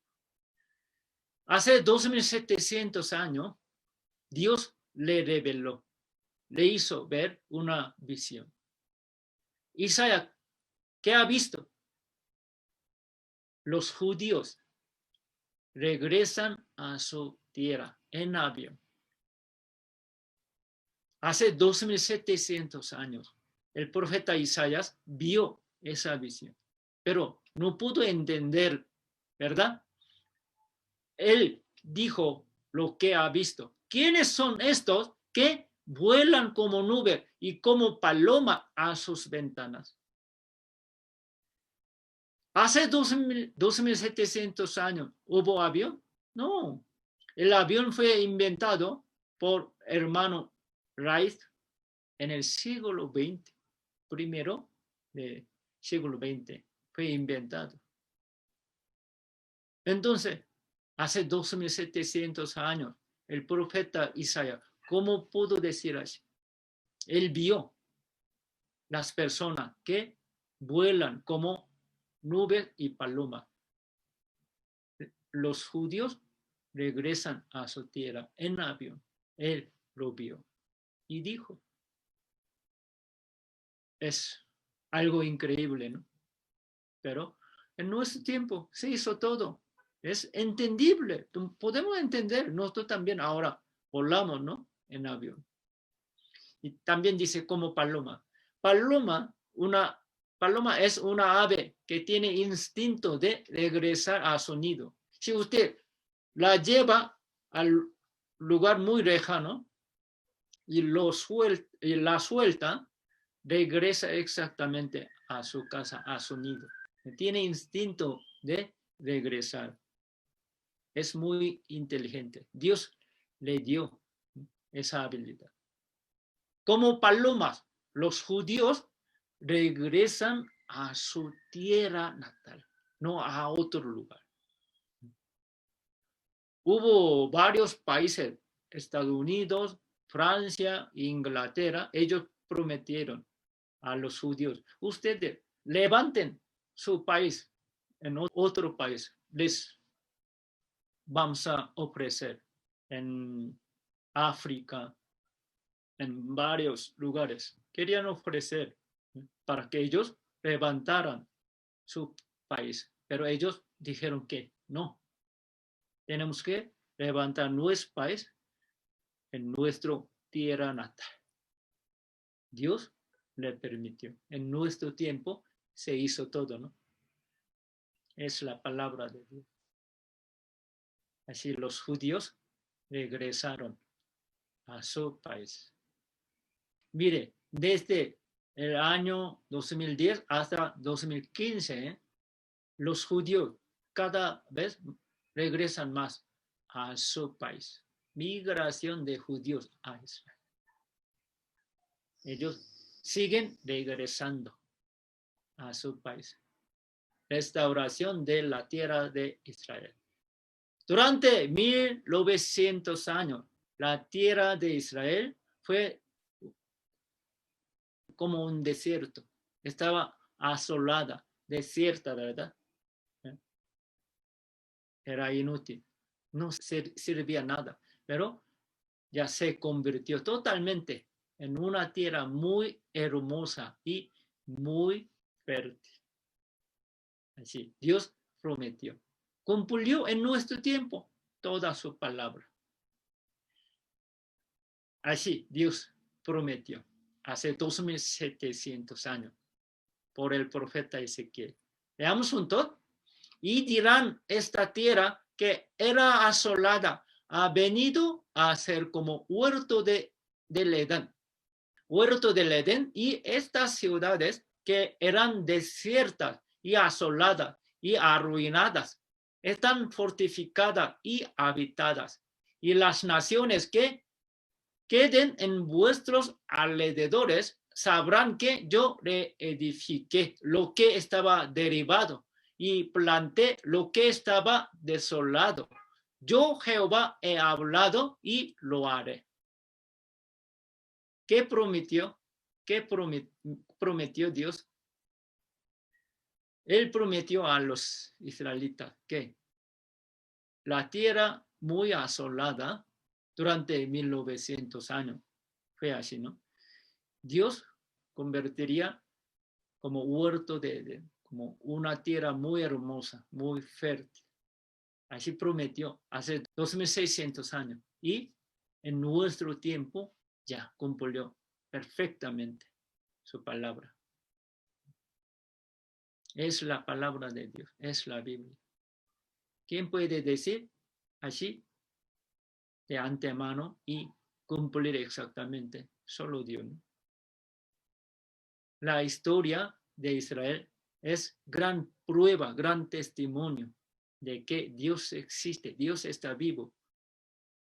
A: Hace 2700 años, Dios le reveló, le hizo ver una visión. Isaías, ¿qué ha visto? Los judíos regresan a su tierra en avión. Hace 2700 años, el profeta Isaías vio esa visión, pero no pudo entender, ¿verdad? Él dijo lo que ha visto. ¿Quiénes son estos que vuelan como nube y como paloma a sus ventanas? Hace 2700 años, ¿hubo avión? No. El avión fue inventado por hermano Wright en el siglo XX. Primero del siglo XX fue inventado. Entonces, hace 2700 años, el profeta Isaías, ¿cómo pudo decir así? Él vio las personas que vuelan como nubes y palomas. Los judíos regresan a su tierra en avión. Él lo vio y dijo, es algo increíble, ¿no? Pero en nuestro tiempo se hizo todo. Es entendible. Podemos entender. Nosotros también ahora volamos, ¿no? En avión. Y también dice como paloma. Paloma es una ave que tiene instinto de regresar a su nido. Si usted la lleva al lugar muy lejano y la suelta, regresa exactamente a su casa, a su nido. Tiene instinto de regresar. Es muy inteligente. Dios le dio esa habilidad. Como palomas, los judíos regresan a su tierra natal, no a otro lugar. Hubo varios países, Estados Unidos, Francia, Inglaterra, ellos prometieron a los judíos, ustedes levanten su país en otro país, les vamos a ofrecer en África, en varios lugares. Querían ofrecer para que ellos levantaran su país, pero ellos dijeron que no. Tenemos que levantar nuestro país en nuestra tierra natal. Dios le permitió. En nuestro tiempo se hizo todo, ¿no? Es la palabra de Dios. Así los judíos regresaron a su país. Mire, desde el año 2010 hasta 2015, los judíos cada vez regresan más a su país. Migración de judíos a Israel. Ellos siguen regresando a su país. Restauración de la tierra de Israel. Durante 1900 años, la tierra de Israel fue como un desierto. Estaba asolada, desierta, ¿verdad? Era inútil. No servía nada. Pero ya se convirtió totalmente en una tierra muy hermosa y muy fértil. Así, Dios prometió. Cumplió en nuestro tiempo toda su palabra. Así, Dios prometió hace 2700 años por el profeta Ezequiel. Veamos juntos. Y dirán, esta tierra que era asolada ha venido a ser como huerto del Edén. Huerto del Edén, y estas ciudades que eran desiertas y asoladas y arruinadas están fortificadas y habitadas. Y las naciones que queden en vuestros alrededores sabrán que yo reedifiqué lo que estaba derribado y planté lo que estaba desolado. Yo, Jehová, he hablado y lo haré. ¿Qué prometió? ¿Qué prometió Dios? Él prometió a los israelitas que la tierra muy asolada durante 1900 años, fue así, ¿no? Dios convertiría como huerto como una tierra muy hermosa, muy fértil. Así prometió hace 2600 años. Y en nuestro tiempo ya cumplió perfectamente su palabra. Es la palabra de Dios, es la Biblia. ¿Quién puede decir así de antemano y cumplir exactamente? Solo Dios, ¿no? La historia de Israel es gran prueba, gran testimonio de que Dios existe, Dios está vivo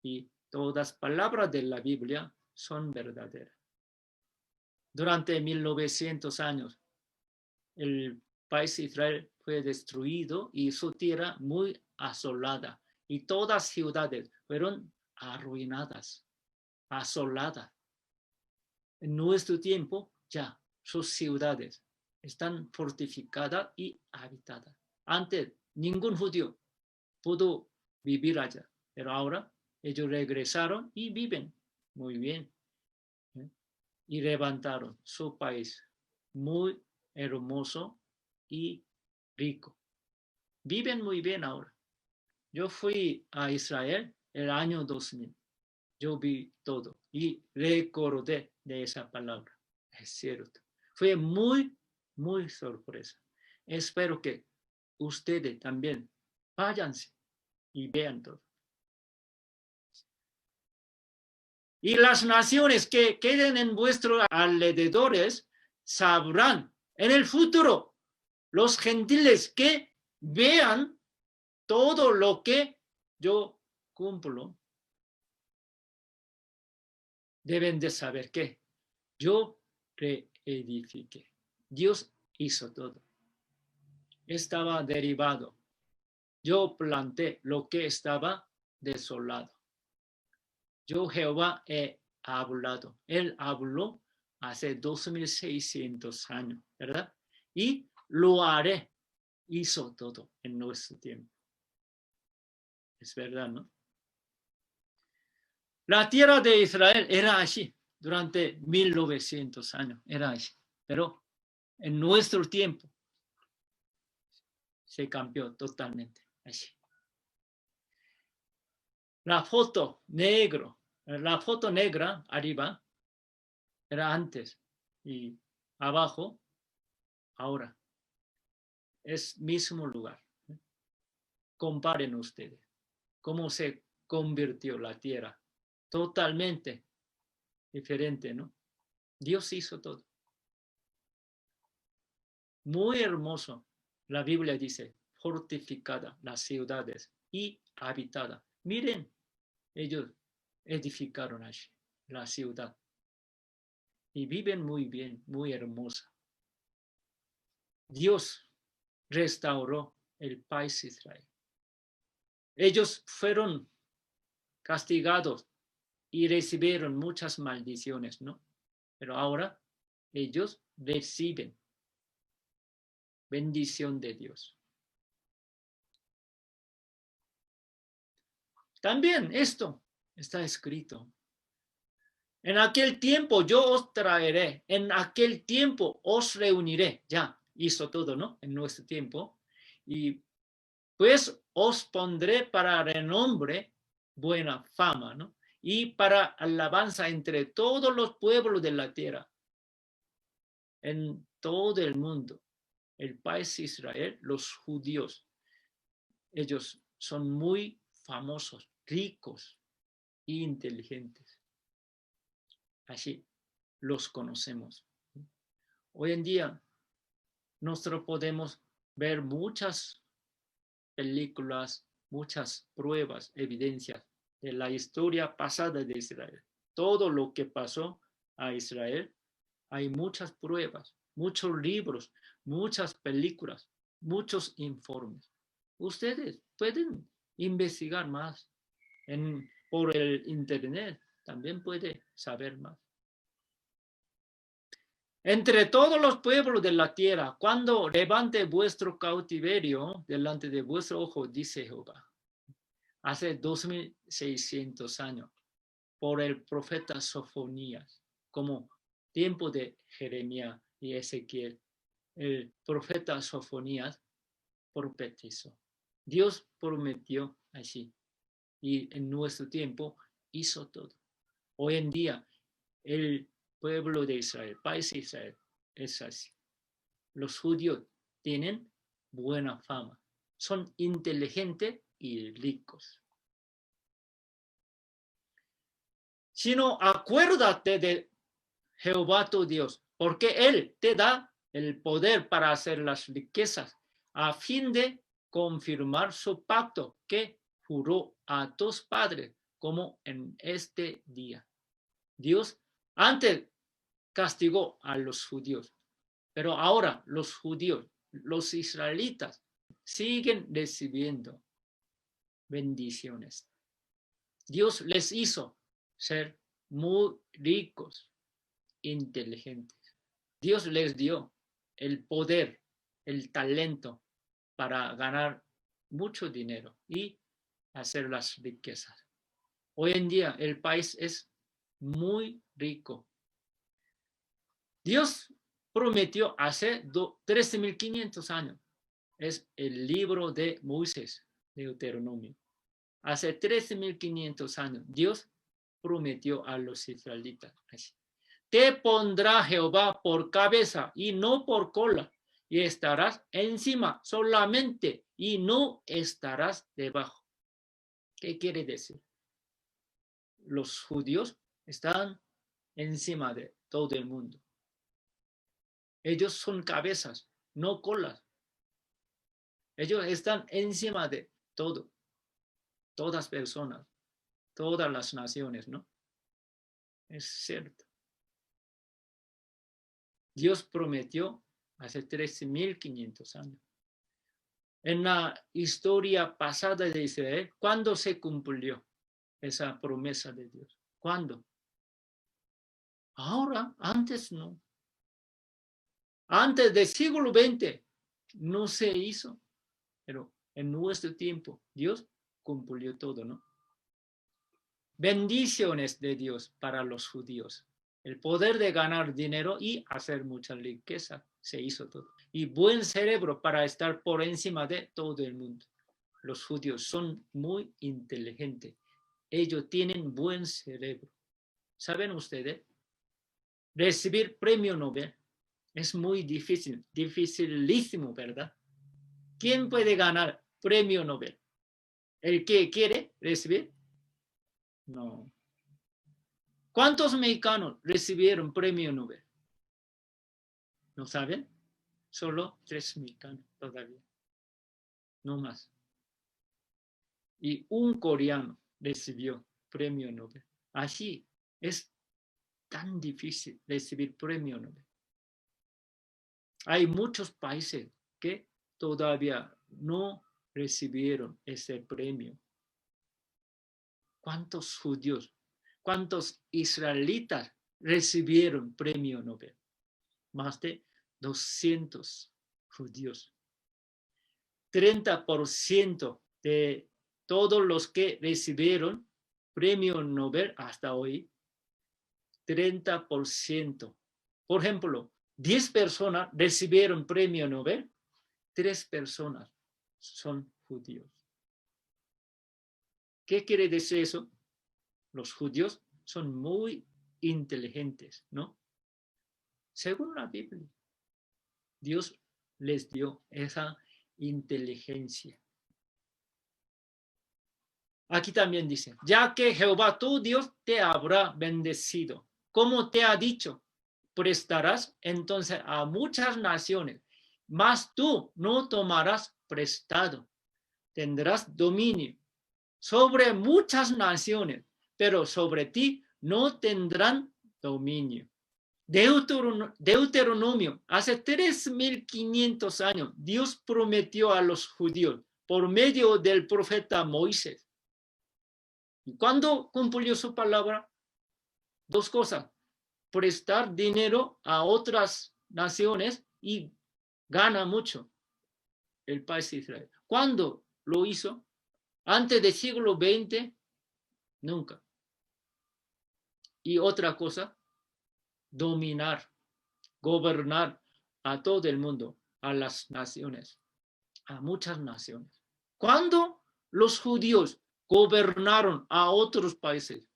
A: y todas las palabras de la Biblia son verdaderas. Durante 1900 años, el país de Israel fue destruido y su tierra muy asolada y todas ciudades fueron arruinadas, asoladas. En nuestro tiempo ya sus ciudades están fortificadas y habitadas. Antes ningún judío pudo vivir allá, pero ahora ellos regresaron y viven muy bien. Y levantaron su país muy hermoso y rico. Viven muy bien ahora. Yo fui a Israel el año 2000. Yo vi todo y recordé de esa palabra. Es cierto. Fue muy, muy sorpresa. Espero que ustedes también váyanse y vean todo. Y las naciones que queden en vuestros alrededores sabrán en el futuro, los gentiles que vean todo lo que yo cumplo, deben de saber que yo reedifiqué. Dios hizo todo. Estaba derribado. Yo planté lo que estaba desolado. Yo, Jehová, he hablado. Él habló hace 2600 años, ¿verdad? Y lo haré. Hizo todo en nuestro tiempo. Es verdad, ¿no? La tierra de Israel era así durante 1900 años. Era así. Pero en nuestro tiempo se cambió totalmente así. La foto negra arriba era antes y abajo ahora. Es mismo lugar. Comparen ustedes. cómo se convirtió la tierra. Totalmente diferente, ¿no? Dios hizo todo. Muy hermoso. La Biblia dice, fortificada las ciudades y habitada. Miren, ellos edificaron allí la ciudad. Y viven muy bien, muy hermosa. Dios restauró el país Israel. Ellos fueron castigados y recibieron muchas maldiciones, ¿no? Pero ahora ellos reciben bendición de Dios. También esto está escrito. En aquel tiempo yo os traeré, en aquel tiempo os reuniré. Ya hizo todo, ¿no? En nuestro tiempo. Y pues os pondré para renombre buena fama, ¿no? Y para alabanza entre todos los pueblos de la tierra. En todo el mundo. El país Israel, los judíos, ellos son muy famosos, ricos e inteligentes. Así los conocemos. Hoy en día, nosotros podemos ver muchas películas, muchas pruebas, evidencias de la historia pasada de Israel. Todo lo que pasó a Israel, hay muchas pruebas, muchos libros, muchas películas, muchos informes. Ustedes pueden investigar más por el internet, también puede saber más. Entre todos los pueblos de la tierra, cuando levante vuestro cautiverio delante de vuestro ojo, dice Jehová, hace 2600 años, por el profeta Sofonías, como tiempo de Jeremías y Ezequiel, el profeta Sofonías profetizó. Dios prometió así y en nuestro tiempo hizo todo. Hoy en día el pueblo de Israel, país Israel, es así. Los judíos tienen buena fama, son inteligentes y ricos. Sino acuérdate de Jehová tu Dios, porque Él te da el poder para hacer las riquezas, a fin de confirmar su pacto que juró a tus padres, como en este día. Dios antes castigó a los judíos, pero ahora los judíos, los israelitas, siguen recibiendo bendiciones. Dios les hizo ser muy ricos, inteligentes. Dios les dio el poder, el talento para ganar mucho dinero y hacer las riquezas. Hoy en día el país es muy rico. Dios prometió hace 13.500 años. Es el libro de Moisés, Deuteronomio. Hace 13.500 años Dios prometió a los israelitas así. Te pondrá Jehová por cabeza y no por cola, y estarás encima solamente y no estarás debajo. ¿Qué quiere decir? Los judíos están encima de todo el mundo. Ellos son cabezas, no colas. Ellos están encima de todo. Todas personas, todas las naciones, ¿no? Es cierto. Dios prometió hace 13.500 años. En la historia pasada de Israel, ¿cuándo se cumplió esa promesa de Dios? ¿Cuándo? Ahora, antes no. Antes del siglo XX no se hizo, pero en nuestro tiempo Dios cumplió todo, ¿no? Bendiciones de Dios para los judíos. El poder de ganar dinero y hacer mucha riqueza, se hizo todo. Y buen cerebro para estar por encima de todo el mundo. Los judíos son muy inteligentes. Ellos tienen buen cerebro. ¿Saben ustedes? Recibir premio Nobel es muy difícil, dificilísimo, ¿verdad? ¿Quién puede ganar premio Nobel? ¿El que quiere recibir? No. ¿Cuántos mexicanos recibieron premio Nobel? ¿No saben? Solo 3 mexicanos todavía. No más. Y un coreano recibió premio Nobel. Así es tan difícil recibir premio Nobel. Hay muchos países que todavía no recibieron ese premio. ¿Cuántos judíos, cuántos israelitas recibieron premio Nobel? Más de 200 judíos. 30% de todos los que recibieron premio Nobel hasta hoy, 30%. Por ejemplo, 10 personas recibieron premio Nobel, 3 personas son judíos. ¿Qué quiere decir eso? Los judíos son muy inteligentes, ¿no? Según la Biblia, Dios les dio esa inteligencia. Aquí también dice, ya que Jehová tu Dios te habrá bendecido, como te ha dicho, prestarás entonces a muchas naciones, mas tú no tomarás prestado, tendrás dominio sobre muchas naciones, pero sobre ti no tendrán dominio. Deuteronomio, hace 3500 años, Dios prometió a los judíos por medio del profeta Moisés. ¿Y cuándo cumplió su palabra? 2 cosas, prestar dinero a otras naciones y gana mucho el país de Israel. ¿Cuándo lo hizo? Antes del siglo XX, nunca. Y otra cosa, dominar, gobernar a todo el mundo, a las naciones, a muchas naciones. ¿Cuándo los judíos gobernaron a otros países?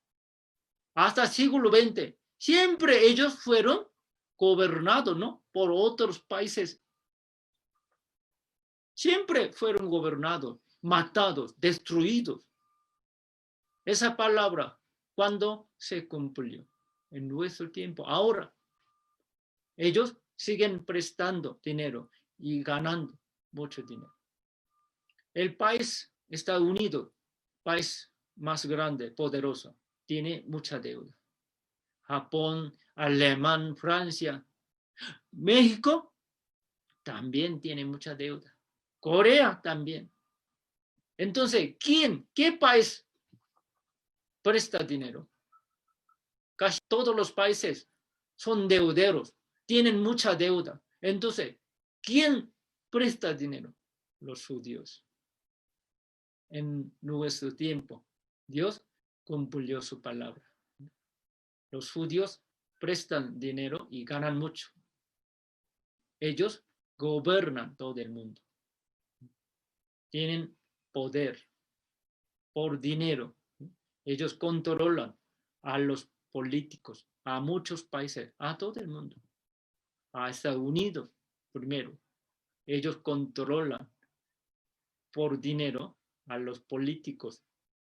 A: Hasta el siglo XX. Siempre ellos fueron gobernados, ¿no? Por otros países. Siempre fueron gobernados, matados, destruidos. Esa palabra, ¿cuándo se cumplió? En nuestro tiempo. Ahora, ellos siguen prestando dinero y ganando mucho dinero. El país, Estados Unidos, país más grande, poderoso, tiene mucha deuda. Japón, Alemania, Francia, México también tiene mucha deuda. Corea también. Entonces, qué país presta dinero? Casi todos los países son deuderos, tienen mucha deuda. Entonces, ¿quién presta dinero? Los judíos. En nuestro tiempo, Dios cumplió su palabra. Los judíos prestan dinero y ganan mucho. Ellos gobiernan todo el mundo. Tienen poder por dinero. Ellos controlan a los políticos, a muchos países, a todo el mundo. A Estados Unidos primero. Ellos controlan por dinero a los políticos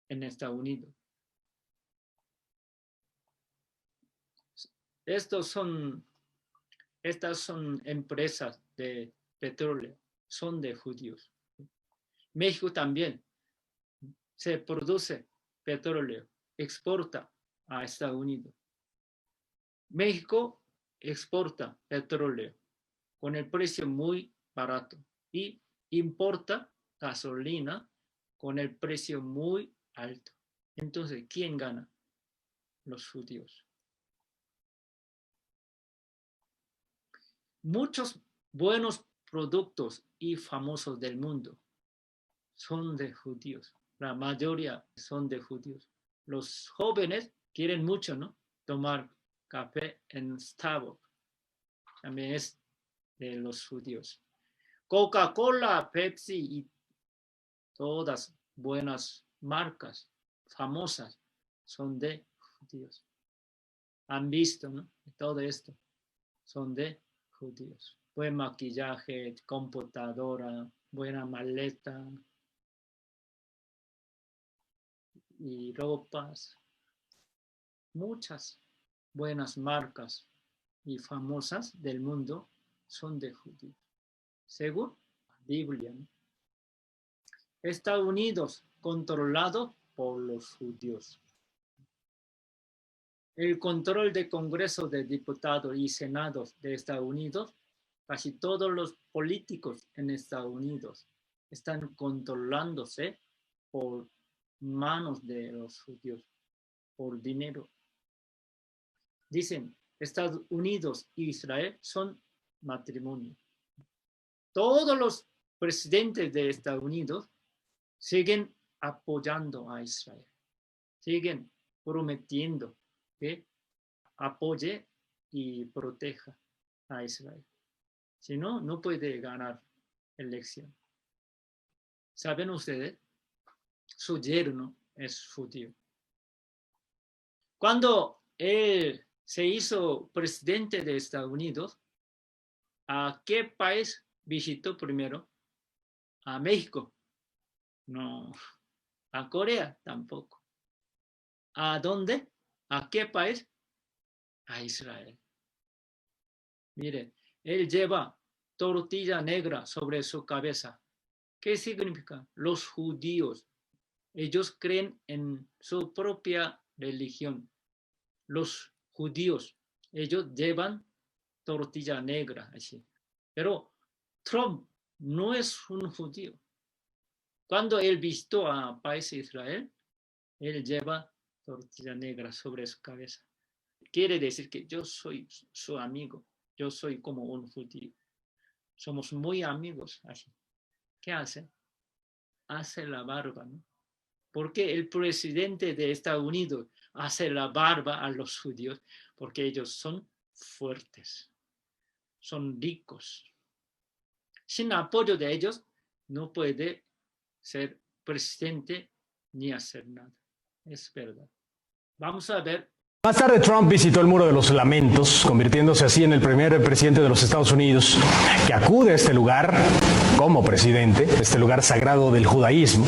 A: en Estados Unidos. Estas son empresas de petróleo, son de judíos. México también se produce petróleo, exporta a Estados Unidos. México exporta petróleo con el precio muy barato y importa gasolina con el precio muy alto. Entonces, ¿quién gana? Los judíos. Muchos buenos productos y famosos del mundo son de judíos. La mayoría son de judíos. Los jóvenes quieren mucho, ¿no? Tomar café en Starbucks. También es de los judíos. Coca-Cola, Pepsi y todas buenas marcas famosas son de judíos. Han visto, ¿no? Todo esto son de judíos. Buen maquillaje, computadora, buena maleta, y ropas, muchas buenas marcas y famosas del mundo son de judíos, según la Biblia, ¿no? Estados Unidos controlado por los judíos. El control del Congreso de Diputados y Senados de Estados Unidos, casi todos los políticos en Estados Unidos están controlándose por manos de los judíos, por dinero. Dicen, Estados Unidos e Israel son matrimonio. Todos los presidentes de Estados Unidos siguen apoyando a Israel, siguen prometiendo que apoye y proteja a Israel. Si no, no puede ganar elección. ¿Saben ustedes? Su yerno es judío. Cuando él se hizo presidente de Estados Unidos, ¿a qué país visitó primero? A México. No. A Corea tampoco. ¿A dónde? ¿A qué país? A Israel. Mire, él lleva tortilla negra sobre su cabeza. ¿Qué significa? Los judíos, ellos creen en su propia religión. Los judíos, ellos llevan tortilla negra así. Pero Trump no es un judío. Cuando él visitó a país de Israel, él lleva tortilla negra sobre su cabeza. Quiere decir que yo soy su amigo. Yo soy como un judío. Somos muy amigos así. ¿Qué hace? Hace la barba, ¿no? ¿Por qué el presidente de Estados Unidos hace la barba a los judíos? Porque ellos son fuertes, son ricos. Sin apoyo de ellos, no puede ser presidente ni hacer nada. Es verdad. Vamos a ver.
D: Más tarde, Trump visitó el Muro de los Lamentos, convirtiéndose así en el primer presidente de los Estados Unidos que acude a este lugar como presidente, este lugar sagrado del judaísmo.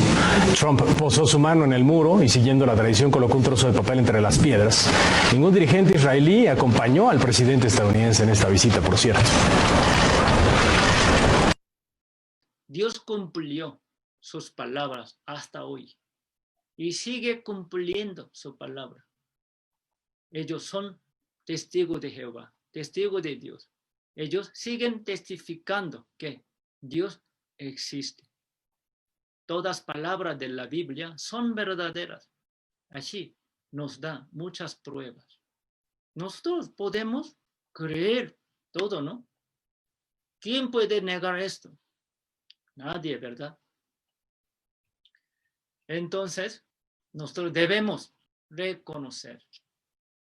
D: Trump posó su mano en el muro y, siguiendo la tradición, colocó un trozo de papel entre las piedras. Ningún dirigente israelí acompañó al presidente estadounidense en esta visita, por cierto.
A: Dios cumplió sus palabras hasta hoy y sigue cumpliendo su palabra. Ellos son testigos de Jehová, testigos de Dios. Ellos siguen testificando que Dios existe. Todas palabras de la Biblia son verdaderas. Así nos da muchas pruebas. Nosotros podemos creer todo, ¿no? ¿Quién puede negar esto? Nadie, ¿verdad? Entonces, nosotros debemos reconocer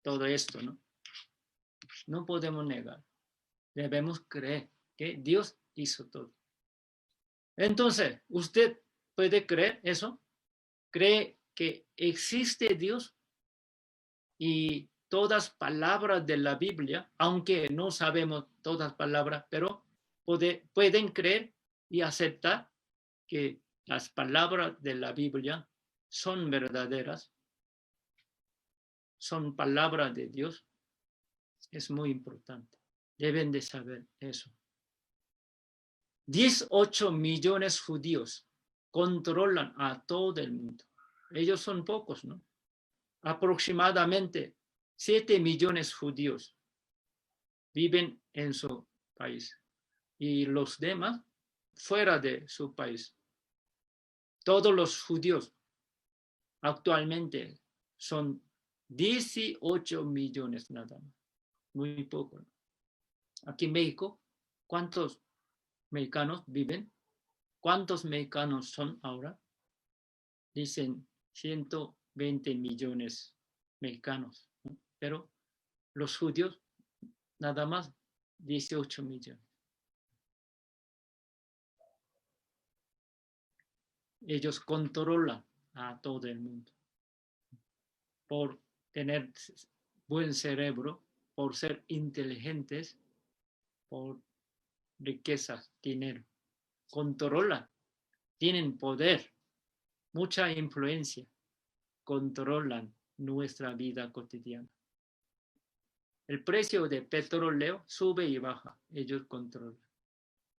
A: todo esto, ¿no? No podemos negar. Debemos creer que Dios hizo todo. Entonces, ¿usted puede creer eso? ¿Cree que existe Dios? Y todas palabras de la Biblia, aunque no sabemos todas palabras, pero pueden creer y aceptar que las palabras de la Biblia son verdaderas, son palabras de Dios. Es muy importante. Deben de saber eso. 18 millones judíos controlan a todo el mundo. Ellos son pocos, ¿no? Aproximadamente 7 millones judíos viven en su país y los demás fuera de su país. Todos los judíos actualmente son 18 millones nada más. Muy poco, ¿no? Aquí en México, ¿cuántos mexicanos viven? ¿Cuántos mexicanos son ahora? Dicen 120 millones mexicanos, ¿no? Pero los judíos nada más 18 millones. Ellos controlan a todo el mundo por tener buen cerebro, por ser inteligentes, por riquezas, dinero. Controlan, tienen poder, mucha influencia. controlan nuestra vida cotidiana. El precio de petróleo sube y baja, ellos controlan.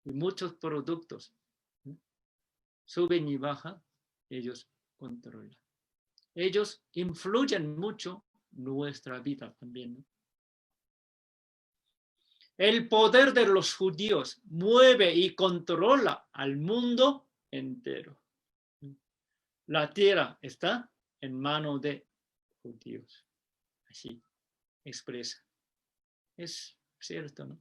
A: Y muchos productos suben y bajan, ellos controlan. Ellos influyen mucho nuestra vida también, ¿no? El poder de los judíos mueve y controla al mundo entero. La tierra está en manos de judíos. Así expresa. Es cierto, ¿no?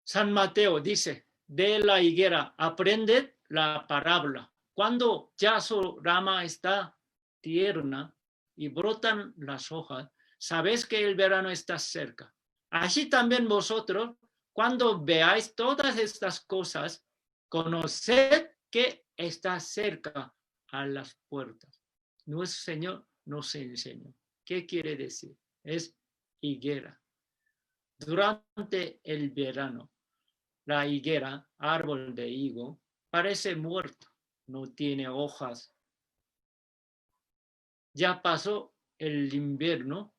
A: San Mateo dice, de la higuera aprended la parábola. Cuando ya su rama está tierna y brotan las hojas, sabéis que el verano está cerca. Así también vosotros, cuando veáis todas estas cosas, conoced que está cerca a las puertas. Nuestro Señor nos enseñó. ¿Qué quiere decir? Es higuera. Durante el verano, la higuera, árbol de higo, parece muerto, no tiene hojas. Ya pasó el invierno,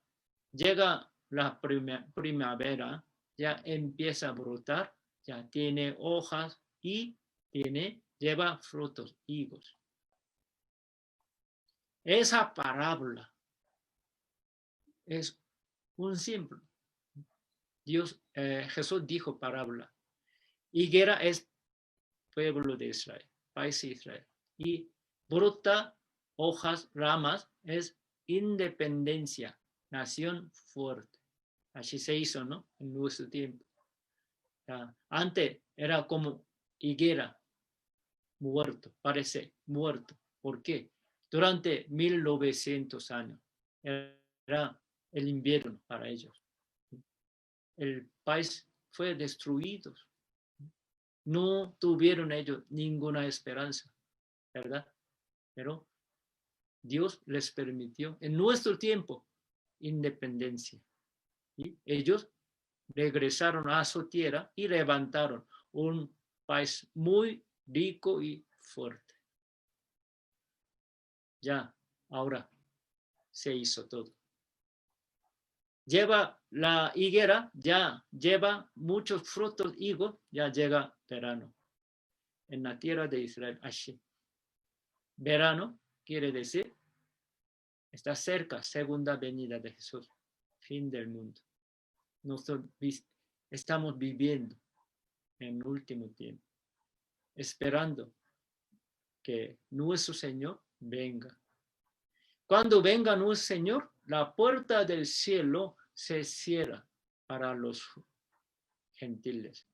A: llega la primavera, ya empieza a brotar, ya tiene hojas y lleva frutos, higos. Esa parábola es un símbolo. Jesús dijo parábola. Higuera es pueblo de Israel, país de Israel. Y brota, hojas, ramas es independencia, nación fuerte. Así se hizo, ¿no? En nuestro tiempo. Antes era como higuera, muerto, parece muerto. ¿Por qué? Durante 1900 años era el invierno para ellos. El país fue destruido. No tuvieron ellos ninguna esperanza, ¿verdad? Pero Dios les permitió en nuestro tiempo independencia. Y ellos regresaron a su tierra y levantaron un país muy rico y fuerte. Ya, ahora se hizo todo. Lleva la higuera, ya lleva muchos frutos higos, ya llega verano. En la tierra de Israel, así. Verano quiere decir, está cerca, segunda venida de Jesús, fin del mundo. Nosotros estamos viviendo en el último tiempo, esperando que nuestro Señor venga. Cuando venga nuestro Señor, la puerta del cielo se cierra para los gentiles.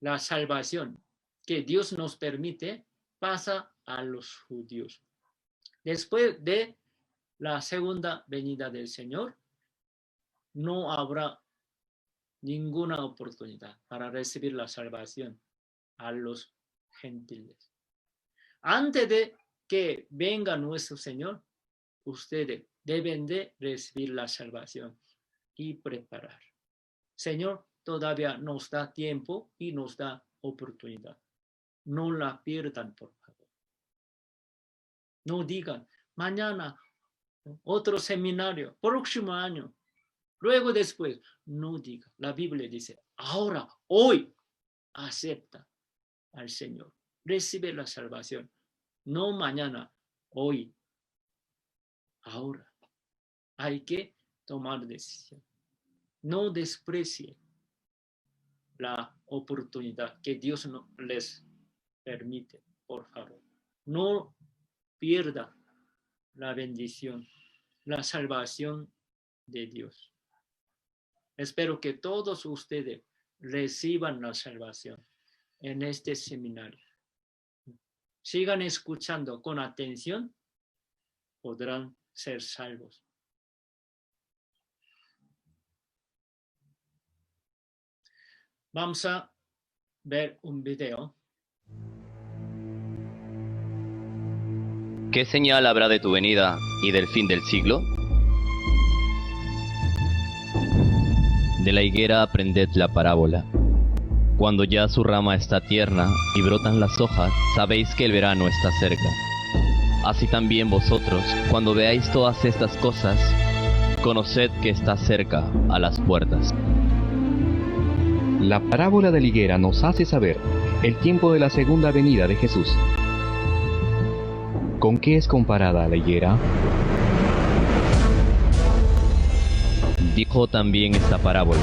A: La salvación que Dios nos permite pasa a los judíos. Después de la segunda venida del Señor, no habrá ninguna oportunidad para recibir la salvación a los gentiles. Antes de que venga nuestro Señor, ustedes deben de recibir la salvación y preparar. Señor, todavía nos da tiempo y nos da oportunidad. No la pierdan, por favor. No digan, mañana otro seminario, próximo año, luego después. No digan. La Biblia dice, ahora, hoy, acepta al Señor. Recibe la salvación. No mañana, hoy. Ahora hay que tomar decisión. No desprecie la oportunidad que Dios les permite, por favor. No pierda la bendición, la salvación de Dios. Espero que todos ustedes reciban la salvación en este seminario. Sigan escuchando con atención, podrán ser salvos. Vamos a ver un video.
E: ¿Qué señal habrá de tu venida y del fin del siglo? De la higuera aprended la parábola. cuando ya su rama está tierna y brotan las hojas, sabéis que el verano está cerca. Así también vosotros, cuando veáis todas estas cosas, conoced que está cerca a las puertas.
F: La parábola de la higuera nos hace saber el tiempo de la segunda venida de Jesús. ¿Con qué es comparada la higuera?
E: Dijo también esta parábola: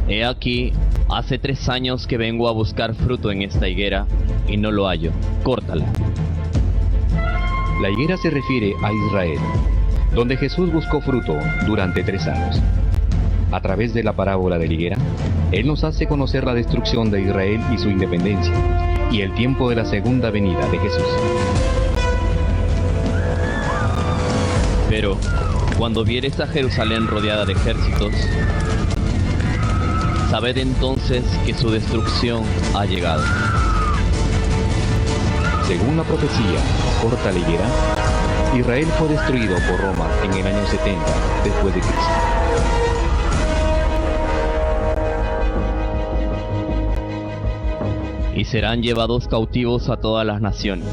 E: He aquí, hace 3 años que vengo a buscar fruto en esta higuera y no lo hallo. Córtala.
F: La higuera se refiere a Israel, donde Jesús buscó fruto durante 3 años. A través de la parábola de la higuera, Él nos hace conocer la destrucción de Israel y su independencia, y el tiempo de la segunda venida de Jesús.
E: Pero, cuando viereis a Jerusalén rodeada de ejércitos, sabed entonces que su destrucción ha llegado.
F: Según la profecía, corta la higuera, Israel fue destruido por Roma en el año 70 después de Cristo.
E: Y serán llevados cautivos a todas las naciones.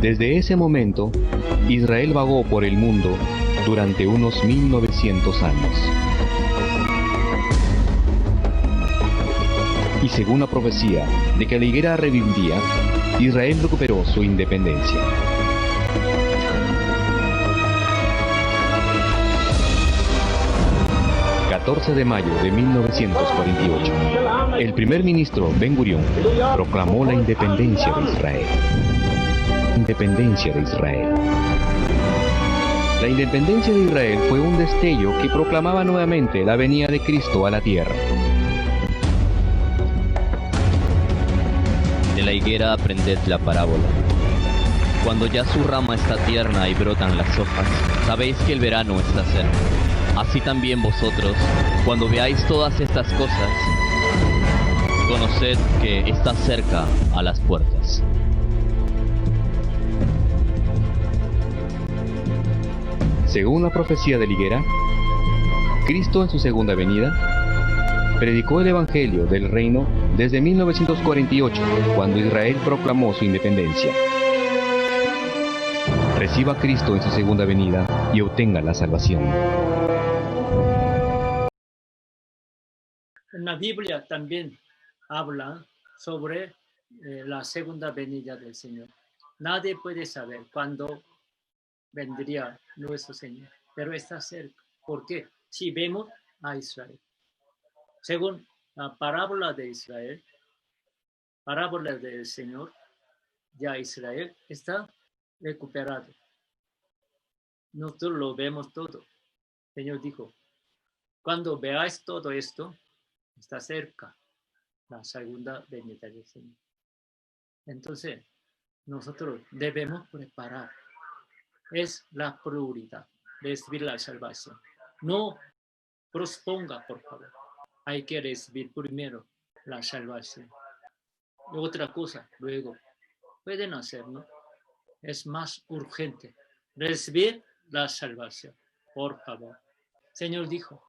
F: Desde ese momento, Israel vagó por el mundo durante unos 1900 años. Y según la profecía de que la higuera reviviría, Israel recuperó su independencia. El 14 de mayo de 1948, el primer ministro Ben Gurión proclamó la independencia de Israel. Independencia de Israel. La independencia de Israel fue un destello que proclamaba nuevamente la venida de Cristo a la tierra.
E: De la higuera aprended la parábola. Cuando ya su rama está tierna y brotan las hojas, sabéis que el verano está cerca. Así también vosotros, cuando veáis todas estas cosas, conoced que está cerca a las puertas.
F: Según la profecía de la higuera, Cristo en su segunda venida predicó el Evangelio del Reino desde 1948, cuando Israel proclamó su independencia. Reciba a Cristo en su segunda venida y obtenga la salvación.
A: En la Biblia también habla sobre la segunda venida del Señor. Nadie puede saber cuándo vendría nuestro Señor, pero está cerca. ¿Por qué? Si vemos a Israel. Según la parábola de Israel, parábola del Señor, ya Israel está recuperado. Nosotros lo vemos todo. El Señor dijo, cuando veáis todo esto, está cerca la segunda venida del Señor. Entonces, nosotros debemos preparar. Es la prioridad de recibir la salvación. No posponga, por favor. Hay que recibir primero la salvación. Y otra cosa, luego, pueden hacer, ¿no? Es más urgente recibir la salvación, por favor. El Señor dijo,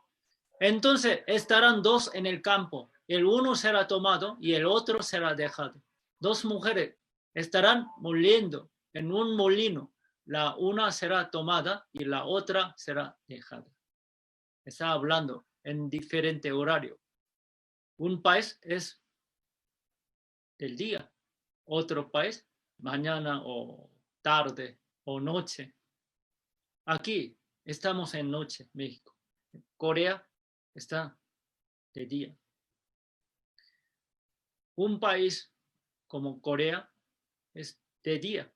A: entonces estarán 2 en el campo, el uno será tomado y el otro será dejado. 2 mujeres estarán moliendo en un molino, la una será tomada y la otra será dejada. Está hablando en diferente horario. Un país es el día, otro país mañana o tarde o noche. Aquí estamos en noche, México. Corea está de día. Un país como Corea es de día.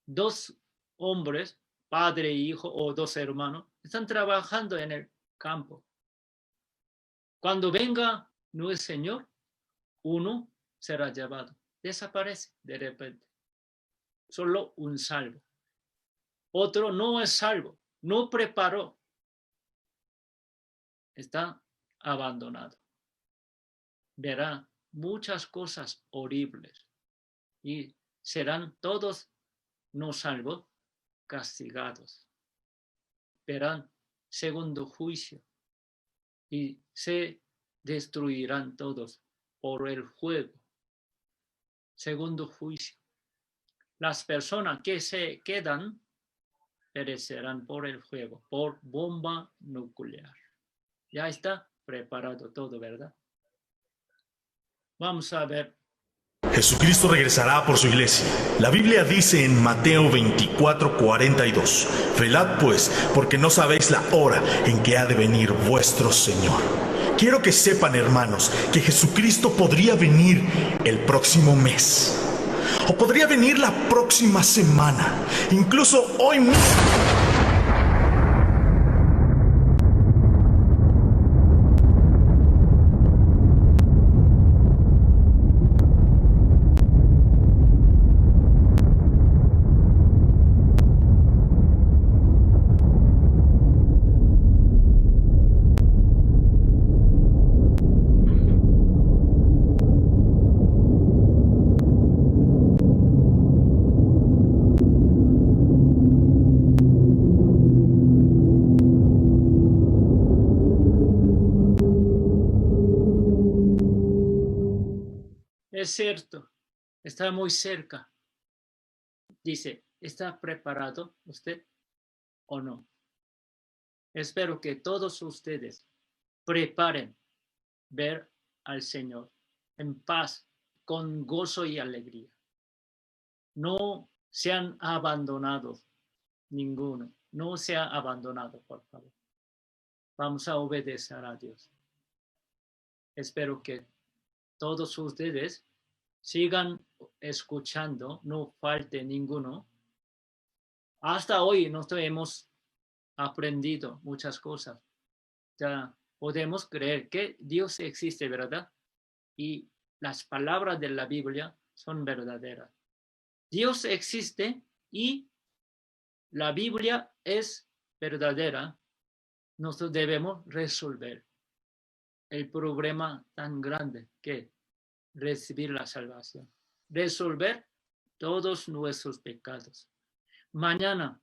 A: 2 hombres, padre e hijo, o 2 hermanos, están trabajando en el campo. Cuando venga nuestro Señor, uno será llevado. Desaparece de repente. Solo un salvo. Otro no es salvo. No preparó. Está abandonado. Verá muchas cosas horribles. Y serán todos no salvos, castigados. Verán segundo juicio y se destruirán todos por el fuego. Segundo juicio. Las personas que se quedan perecerán por el fuego, por bomba nuclear. Ya está preparado todo, ¿verdad? Vamos a ver.
G: Jesucristo regresará por su iglesia. La Biblia dice en Mateo 24:42: velad pues, porque no sabéis la hora en que ha de venir vuestro Señor. Quiero que sepan, hermanos, que Jesucristo podría venir el próximo mes, o podría venir la próxima semana, incluso hoy mismo.
A: Es cierto, está muy cerca. Dice, ¿está preparado usted o no? Espero que todos ustedes preparen ver al Señor en paz, con gozo y alegría. No sean abandonados ninguno. No sea abandonado, por favor. Vamos a obedecer a Dios. Espero que todos ustedes sigan escuchando, no falte ninguno. Hasta hoy nosotros hemos aprendido muchas cosas. Ya podemos creer que Dios existe, ¿verdad? Y las palabras de la Biblia son verdaderas. Dios existe y la Biblia es verdadera. Nosotros debemos resolver el problema tan grande que recibir la salvación. Resolver todos nuestros pecados. Mañana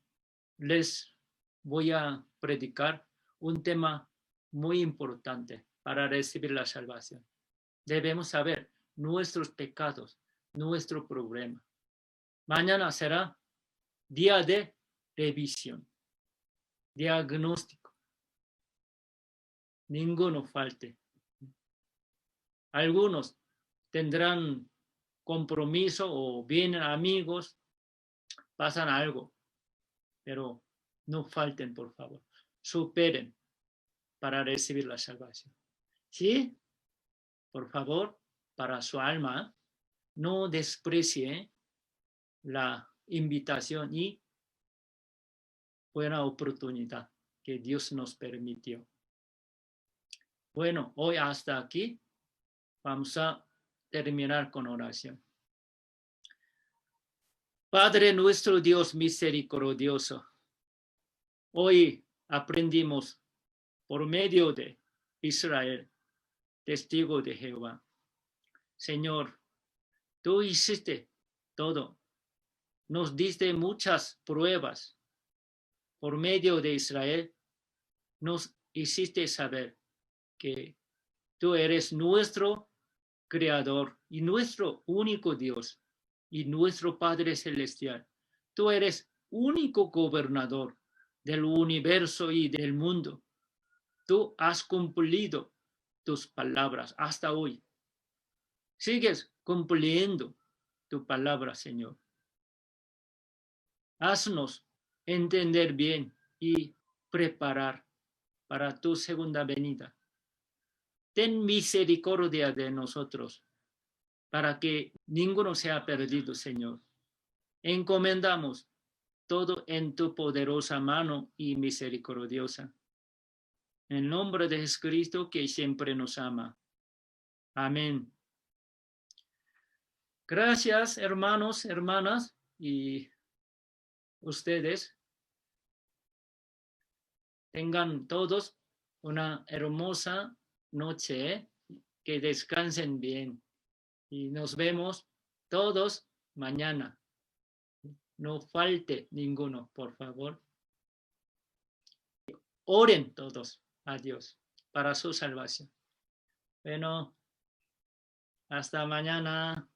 A: les voy a predicar un tema muy importante para recibir la salvación. Debemos saber nuestros pecados, nuestro problema. Mañana será día de revisión, diagnóstico. Ninguno falte. Algunos tendrán compromiso o vienen amigos, pasan algo, pero no falten, por favor. Superen para recibir la salvación. ¿Sí? Por favor, para su alma, no desprecie la invitación y buena oportunidad que Dios nos permitió. Bueno, hoy hasta aquí. Vamos a terminar con oración. Padre nuestro Dios misericordioso, hoy aprendimos por medio de Israel, testigo de Jehová. Señor, tú hiciste todo. Nos diste muchas pruebas. Por medio de Israel, nos hiciste saber que tú eres nuestro Creador y nuestro único Dios y nuestro Padre Celestial. Tú eres único gobernador del universo y del mundo. Tú has cumplido tus palabras hasta hoy. Sigues cumpliendo tu palabra, Señor. Haznos entender bien y preparar para tu segunda venida. Ten misericordia de nosotros, para que ninguno sea perdido, Señor. Encomendamos todo en tu poderosa mano y misericordiosa. En nombre de Jesucristo, que siempre nos ama. Amén. Gracias, hermanos, hermanas, y ustedes. Tengan todos una hermosa noche, que descansen bien y nos vemos todos mañana. No falte ninguno, por favor. oren todos a Dios para su salvación. Bueno, hasta mañana.